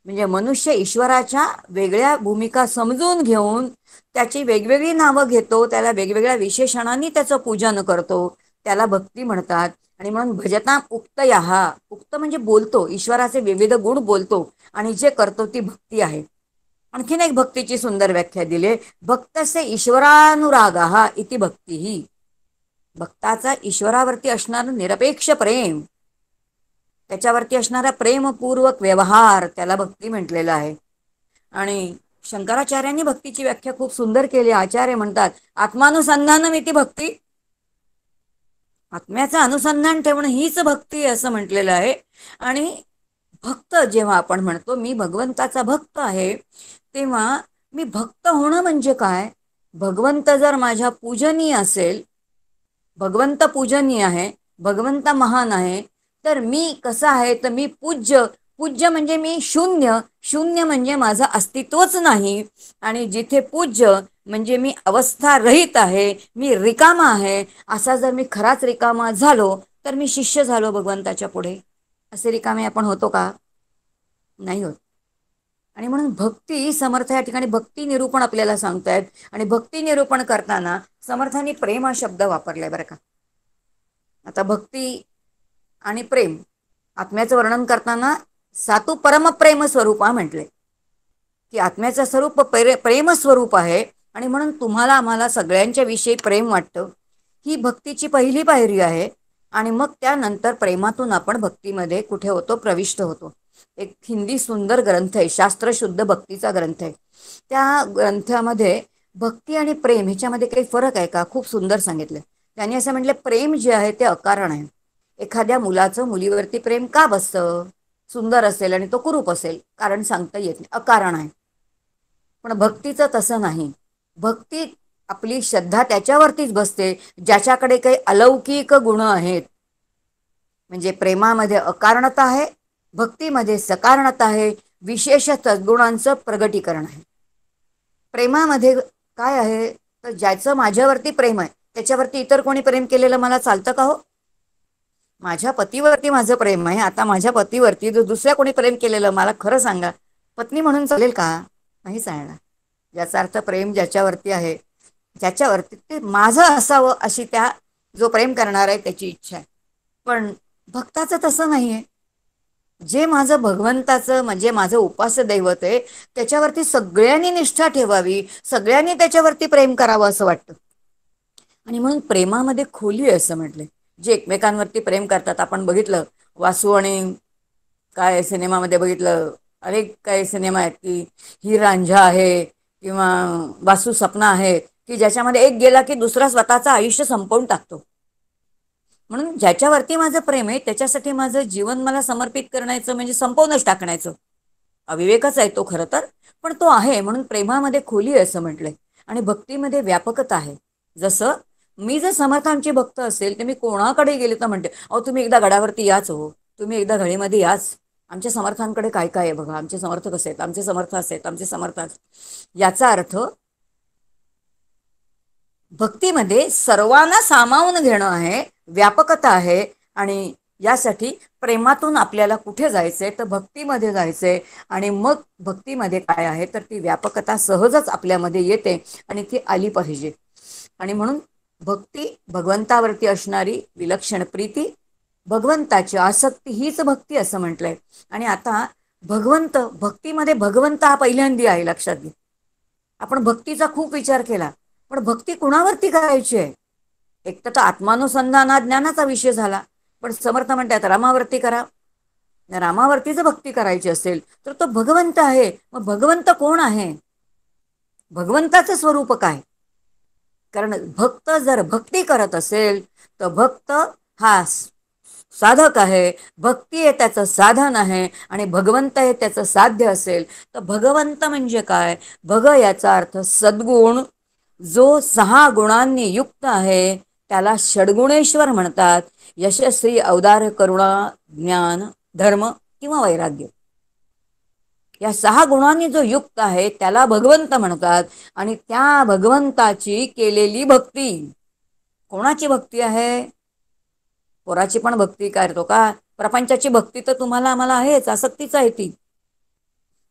म्हणजे मनुष्य ईश्वराच्या वेगळ्या भूमिका समजून घेऊन त्याची वेगवेगळी नावं घेतो, त्याला वेगवेगळ्या विशेषणांनी त्याचं पूजन करतो, त्याला भक्ती म्हणतात. आणि म्हणून भजताम उक्तया, उक्त म्हणजे बोलतो, ईश्वराचे विविध गुण बोलतो आणि जे करतो ती भक्ती आहे. आणखीन एक भक्तीची सुंदर व्याख्या दिली, भक्तस्य ईश्वरानुरागा इति भक्ती ही. भक्ताचा ईश्वरावरती असणारं निरपेक्ष प्रेम, त्याच्यावरती असणारा प्रेमपूर्वक व्यवहार, त्याला भक्ती म्हटलेलं आहे. आणि शंकराचार्यांनी भक्तीची व्याख्या खूप सुंदर केली. आचार्य म्हणतात, आत्मानुसंधानम इति भक्ती, आत्म्याचं अनुसंधान ठेवणं हीच भक्ती असं म्हटलेलं आहे. आणि भक्त जेव्हा आपण म्हणतो मी भगवंताचा भक्त आहे, तेव्हा मी भक्त होणं म्हणजे काय? भगवंत जर माझ्या पूजनीय असेल, भगवंत पूजनीय आहे, भगवंत महान आहे, तर मी कसं आहे, तर मी पूज्य, पूज्य म्हणजे मी शून्य, शून्य म्हणजे माझं अस्तित्वच नाही. आणि जिथे पूज्य म्हणजे मी अवस्था रहित आहे, मी रिकामा आहे, असा जर मी खराच रिकामा झालो तर मी शिष्य झालो भगवंताच्या पुढे. असे रिकामे आपण होतो का? नाही होत. आणि म्हणून भक्ती, समर्थ या ठिकाणी भक्ती निरूपण आपल्याला सांगतायत. आणि भक्ती निरूपण करताना समर्थांनी प्रेम हा शब्द वापरलाय बरं का. आता भक्ती आणि प्रेम, आत्म्याचं वर्णन करताना सातू परमप्रेम स्वरूपा म्हटले की आत्म्याचं स्वरूप प्रेमस्वरूप आहे. आणि म्हणून तुम्हाला आम्हाला सगळ्यांच्या विषयी प्रेम वाटतं, ही भक्तीची पहिली पायरी आहे. आणि मग त्यानंतर प्रेमातून आपण भक्तीमध्ये कुठे होतो, प्रविष्ट होतो. एक हिंदी सुंदर ग्रंथ आहे, शास्त्रशुद्ध भक्तीचा ग्रंथ आहे. त्या ग्रंथामध्ये भक्ती आणि प्रेम ह्याच्यामध्ये काही फरक आहे का, खूप सुंदर सांगितलं. त्यांनी असं म्हटलं, प्रेम जे आहे ते अकारण आहे. एखाद्या मुलाचं मुलीवरती प्रेम का बसतं? सुंदर असेल आणि तो कुरूप असेल, कारण सांगता येत नाही, अकारण आहे. पण भक्तीचं तसं नाही. भक्ती आपली श्रद्धा त्याच्यावरतीच बसते ज्याच्याकडे काही अलौकिक गुण आहेत. म्हणजे प्रेमामध्ये अकारणता आहे, भक्तीमध्ये सकारणता आहे, विशेष सद्गुणांचं प्रगटीकरण आहे. प्रेमामध्ये काय आहे, तर ज्याचं माझ्यावरती प्रेम आहे त्याच्यावरती इतर कोणी प्रेम केलेलं मला चालतं का हो? माझ्या पतीवरती माझं प्रेम आहे, आता माझ्या पतीवरती जर दुसऱ्या कोणी प्रेम केलेलं, मला खरं सांगा, पत्नी म्हणून चालेल का? नाही चालणार. याचा अर्थ प्रेम ज्याच्यावरती आहे, ज्याच्यावरती ते माझं असावं अशी त्या जो प्रेम करणार आहे त्याची इच्छा आहे. पण भक्ताचं तसं नाही आहे. जे माझं भगवंताचं म्हणजे माझं उपास्य दैवत आहे त्याच्यावरती सगळ्यांनी निष्ठा ठेवावी, सगळ्यांनी त्याच्यावरती प्रेम करावं असं वाटतं. आणि म्हणून प्रेमामध्ये खोली आहे असं म्हटले. जे एकमेकांवरती प्रेम करतात, आपण बघितलं वासू आणि काय सिनेमामध्ये बघितलं, अनेक काही सिनेमा आहेत की ही रांझा आहे किंवा वासू सपना आहे, की ज्याच्यामध्ये एक गेला की दुसरा स्वतःचं आयुष्य संपवून टाकतो. म्हणून ज्याच्यावरती माझं प्रेम आहे त्याच्यासाठी माझं जीवन मला समर्पित करण्याचं म्हणजे संपवूनच टाकण्याचं. अविवेकच आहे तो खरं तर, पण तो आहे. म्हणून प्रेमामध्ये खोली आहे असं म्हटलंय. आणि भक्तीमध्ये व्यापकता आहे. जसं मी जर समर्थांची भक्त असेल तर मी कोणाकडे गेले तर म्हणते, अहो तुम्ही एकदा गडावरती याच, हो तुम्ही एकदा घडीमध्ये याच, आमच्या समर्थांकडे काय काय आहे बघा, आमचे समर्थ कसे आहेत, आमचे समर्थ असे आहेत, आमचे समर्थ. याचा अर्थ भक्तीमध्ये सर्वांना सामावून घेणं आहे, व्यापकता आहे. आणि यासाठी प्रेमातून आपल्याला कुठे जायचंय, तर भक्तीमध्ये जायचंय. आणि मग भक्तीमध्ये काय आहे, तर ती व्यापकता सहजच आपल्यामध्ये येते आणि ती आली पाहिजे. आणि म्हणून भक्ती, भगवंतावरती असणारी विलक्षण प्रीती, भगवंताची आसक्ती हीच भक्ती असं म्हटलंय. आणि आता भगवंत, भक्तीमध्ये भगवंत हा पहिल्यांदी आहे, लक्षात घे. आपण भक्तीचा खूप विचार केला, पण भक्ती कुणावरती करायची आहे? एक तर आत्मानुसंधान हा ज्ञानाचा विषय झाला, पण समर्थ म्हणतात रामावरती करा. रामावरती जर भक्ती करायची असेल तर तो भगवंत आहे. मग भगवंत कोण आहे? भगवंताचं स्वरूप काय? कारण भक्त जर भक्ती करत असेल तर भक्त हा साधक आहे, भक्ती आहे त्याचं साधन आहे, आणि भगवंत आहे त्याचं साध्य असेल तर भगवंत म्हणजे काय? भग याचा अर्थ सद्गुण. जो 6 गुणांनी युक्त आहे त्याला षड्गुणेश्वर म्हणतात. यशस्वी, औदार्य, करुणा, ज्ञान, धर्म किंवा वैराग्य. या 6 गुणांनी जो युक्त आहे त्याला भगवंत म्हणतात. आणि त्या भगवंताची केलेली भक्ती, कोणाची भक्ती आहे? पोराची पण भक्ती करतो का? प्रपंचाची भक्ती तर तुम्हाला आम्हाला आहेच, आसक्तीच आहे ती.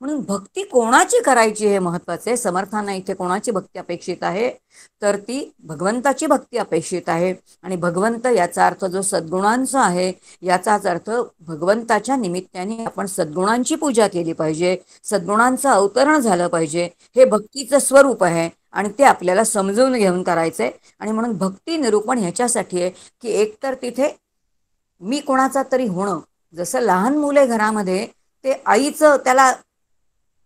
म्हणून भक्ती कोणाची करायची हे महत्वाचे आहे. समर्थांना इथे कोणाची भक्ती अपेक्षित आहे, तर ती भगवंताची भक्ती अपेक्षित आहे. आणि भगवंत याचा अर्थ जो सद्गुणांचा आहे, याचाच अर्थ भगवंताच्या निमित्ताने आपण सद्गुणांची पूजा केली पाहिजे, सद्गुणांचं अवतरण झालं पाहिजे. हे भक्तीचं स्वरूप आहे आणि ते आपल्याला समजून घेऊन करायचंय. आणि म्हणून भक्ती निरूपण ह्याच्यासाठी आहे की एकतर तिथे मी कोणाचा तरी होणं, जसं लहान मुले घरामध्ये ते आईचं त्याला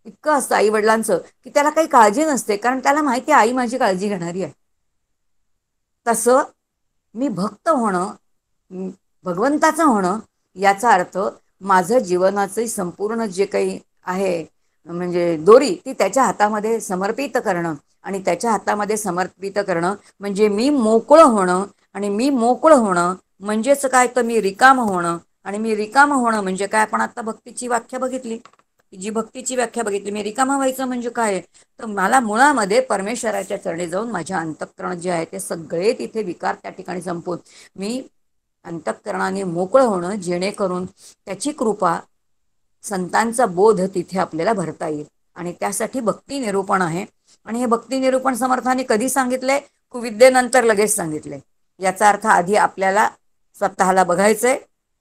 इतकं असतं आई वडिलांचं की त्याला काही काळजी नसते, कारण त्याला माहिती आहे आई माझी काळजी घेणारी आहे. तसं मी भक्त होणं, भगवंताचं होणं, याचा अर्थ माझं जीवनाचं संपूर्ण जे काही आहे म्हणजे दोरी ती त्याच्या हातामध्ये समर्पित करणं. आणि त्याच्या हातामध्ये समर्पित करणं म्हणजे मी मोकळं होणं. आणि मी मोकळं होणं म्हणजेच काय, तर मी रिकाम होणं. आणि मी रिकाम होणं म्हणजे काय, आपण आता भक्तीची व्याख्या बघितली, जी भक्तीची व्याख्या बघितली. मी रिकामा व्हायचं म्हणजे काय, तर मला मुळामध्ये परमेश्वराच्या चरणी जाऊन माझ्या अंतःकरण जे आहे ते सगळे तिथे विकार त्या ठिकाणी संपवून मी अंतःकरणाने मोकळं होणं, जेणेकरून त्याची कृपा, संतांचा बोध तिथे आपल्याला भरता येईल. आणि त्यासाठी भक्ती निरूपण आहे. आणि हे भक्ती निरूपण समर्थाने कधी सांगितलंय, कुविद्येनंतर लगेच सांगितलंय. याचा अर्थ आधी आपल्याला स्वतःला बघायचंय,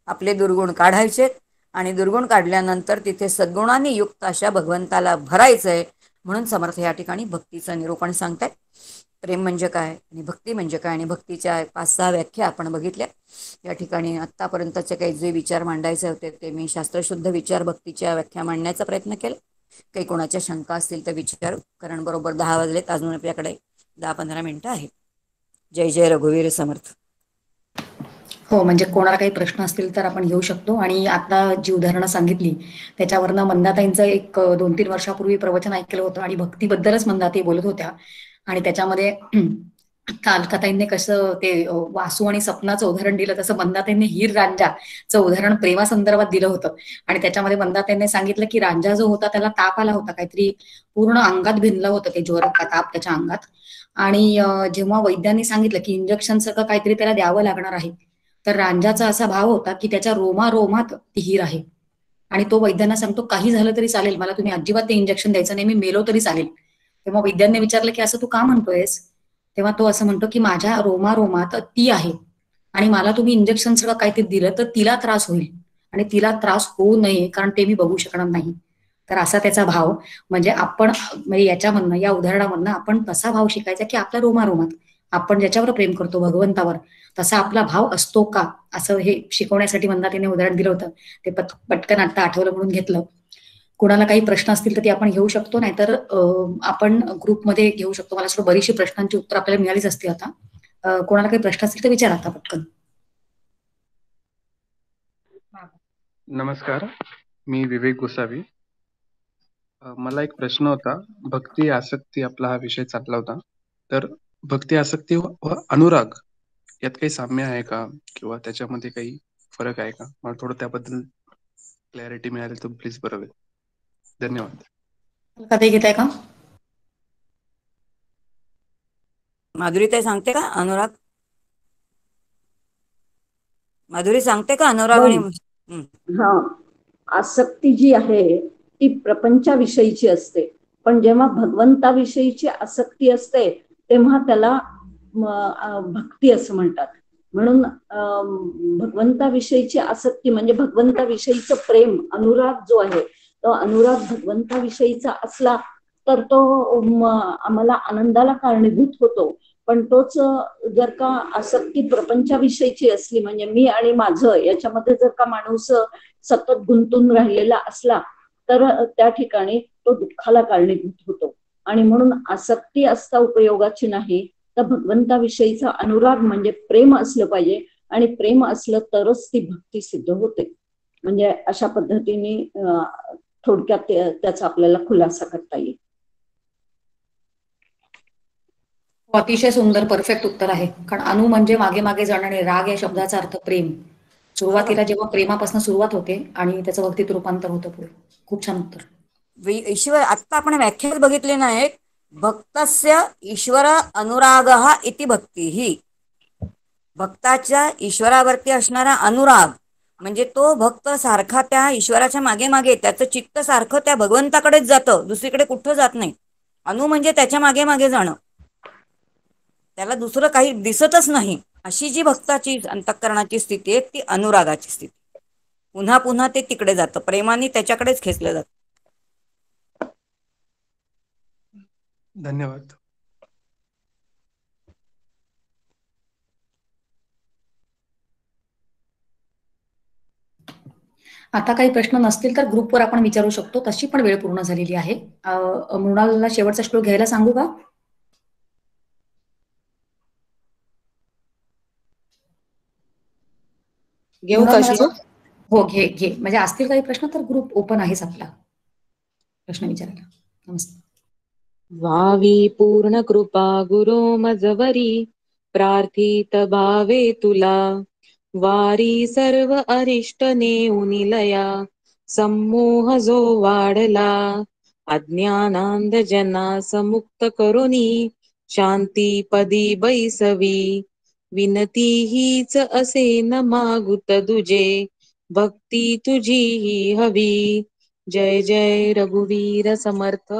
आपले दुर्गुण काढायचे आणि दुर्गुण काढल्यानंतर तिथे सद्गुणाने युक्त अशा भगवंताला भरायचंय. म्हणून समर्थ या ठिकाणी भक्तीचं निरूपण सांगतायत. प्रेम म्हणजे काय आणि भक्ती म्हणजे काय, आणि भक्तीच्या 5-6 व्याख्या आपण बघितल्या. या ठिकाणी आत्तापर्यंतचे काही जे विचार मांडायचे होते ते मी शास्त्रशुद्ध विचार भक्तीच्या व्याख्या मांडण्याचा प्रयत्न केला. काही कोणाच्या शंका असतील तर विचारू, कारण बरोबर 10 वाजलेत, अजून आपल्याकडे 10-15 मिनिटं आहेत. जय जय रघुवीर समर्थ. हो, म्हणजे कोणाला काही प्रश्न असतील तर आपण घेऊ शकतो. आणि आता जी उदाहरणं सांगितली त्याच्यावरनं मंदाताईंचं एक 2-3 वर्षापूर्वी प्रवचन ऐकलं होतं आणि भक्तीबद्दलच मंदाताई बोलत होत्या. आणि त्याच्यामध्ये आता अलकाताईंनी कसं ते वासू आणि सपनाचं उदाहरण दिलं, तसं मंदाताईंनी हीर रांजाचं उदाहरण प्रेमासंदर्भात दिलं होतं. आणि त्याच्यामध्ये मंदाताईंनी सांगितलं की रांजा जो होता त्याला ताप आला होता, काहीतरी पूर्ण अंगात भिनलं होतं ते ज्वर का ताप त्याच्या अंगात. आणि जेव्हा वैद्यांनी सांगितलं की इंजेक्शन सगळं काहीतरी त्याला द्यावं लागणार आहे, तर रांजाचा असा भाव होता की त्याच्या रोमारोमात ती हीर आहे. आणि तो वैद्यांना सांगतो काही झालं तरी चालेल, मला तुम्ही अजिबात ते इंजेक्शन द्यायचं नाही, मी मेलो तरी चालेल. तेव्हा वैद्यांनी विचारलं की असं तू का म्हणतोयस, तेव्हा तो असं म्हणतो की माझ्या रोमारोमात ती आहे आणि मला तुम्ही इंजेक्शन सगळं काहीतरी दिलं तर तिला त्रास होईल आणि तिला त्रास होऊ नये कारण ते मी बघू शकणार नाही. तर असा त्याचा भाव. म्हणजे आपण म्हणजे याच्यामधनं, या उदाहरणामधनं आपण तसा भाव शिकायचा की आपल्या रोमारोमात आपण ज्याच्यावर प्रेम करतो भगवंतावर, तसा आपला भाव असतो का, असं हे शिकवण्यासाठी मंदाताईने उदाहरण दिलं होतं. ते पटकन आता आठवलं म्हणून घेतलं. कुणाला काही प्रश्न असतील तर ते आपण घेऊ शकतो, नाहीतर आपण ग्रुपमध्ये घेऊ शकतो. मला सगळं बरीचशी प्रश्नांची उत्तर आपल्याला मिळालीच असतील आता. कोणाला काही प्रश्न असतील तर विचारा आता पटकन. नमस्कार, मी विवेक गोसावी. मला एक प्रश्न होता. भक्ती आसक्ती आपला हा विषय चालला होता. तर भक्ती आसक्ती व अनुराग यात काही साम्य आहे का, किंवा त्याच्यामध्ये काही फरक आहे का? मला थोडं त्याबद्दल क्लॅरिटी मिळाली तर प्लीज बरं होईल. धन्यवाद. कधी घेताय का? माधुरी ताई सांगते का अनुराग? माधुरी सांगते का अनुराग? आणि हा, आसक्ती जी आहे ती प्रपंचाविषयीची असते, पण जेव्हा भगवंताविषयीची आसक्ती असते तेव्हा त्याला भक्ती असं म्हणतात. म्हणून भगवंताविषयीची आसक्ती म्हणजे भगवंताविषयीचं प्रेम, अनुराग जो आहे तो अनुराग भगवंताविषयीचा असला तर तो आम्हाला आनंदाला कारणीभूत होतो. पण तोच जर का आसक्ती प्रपंचाविषयीची असली, म्हणजे मी आणि माझं याच्यामध्ये जर का माणूस सतत गुंतून राहिलेला असला तर त्या ठिकाणी तो दुःखाला कारणीभूत होतो. आणि म्हणून आसक्ती असता उपयोगाची नाही, तर भगवंताविषयीचा अनुराग म्हणजे प्रेम असलं पाहिजे, आणि प्रेम असलं तरच ती भक्ती सिद्ध होते. म्हणजे अशा पद्धतीने थोडक्यात त्याचा आपल्याला खुलासा करता येईल. अतिशय सुंदर, परफेक्ट उत्तर आहे. कारण अनु म्हणजे मागे मागे जाणारे, राग या शब्दाचा अर्थ प्रेम. सुरुवातीला जेव्हा प्रेमापासून सुरुवात होते आणि त्याचं भक्तीत रूपांतर होतं पुढे. खूप छान उत्तर. ईश्वर आता आपण व्याख्यात बघितले ना, एक भक्तस्य ईश्वर अनुरागः इति भक्ती. ही भक्ताच्या ईश्वरावरती असणारा अनुराग म्हणजे तो भक्त सारखा त्या ईश्वराच्या मागे मागे, त्याचं चित्त सारखं त्या भगवंताकडेच जातं, दुसरीकडे कुठं जात नाही. अनु म्हणजे त्याच्या मागे मागे जाणं, त्याला दुसरं काही दिसतच नाही. अशी जी भक्ताची अंतःकरणाची स्थिती आहे ती अनुरागाची स्थिती. पुन्हा पुन्हा ते तिकडे जातं, प्रेमाने त्याच्याकडेच खेचलं जातं. धन्यवाद. आता काही प्रश्न नसतील तर ग्रुपवर आपण विचारू शकतो. तशी पण वेळ पूर्ण झालेली आहे. मृणालला शेवटचा श्लोक घ्यायला सांगू का? घेऊ मृणाल का मला श्लोक? हो, घे घे. म्हणजे असतील काही प्रश्न तर ग्रुप ओपन आहेच आपला प्रश्न विचारायला. नमस्ते. व्हावी पूर्ण कृपा गुरो मजवरी, प्रार्थित भावे तुला. वारी सर्व अरिष्ट नेऊन लया, संमोह जो वाढला. अज्ञानांध जनास मुक्त करुनी, शांती पदी बैसवी. विनती हीच असे न मागुत दुजे, भक्ती तुझी ही हवी. जय जय रघुवीर समर्थ.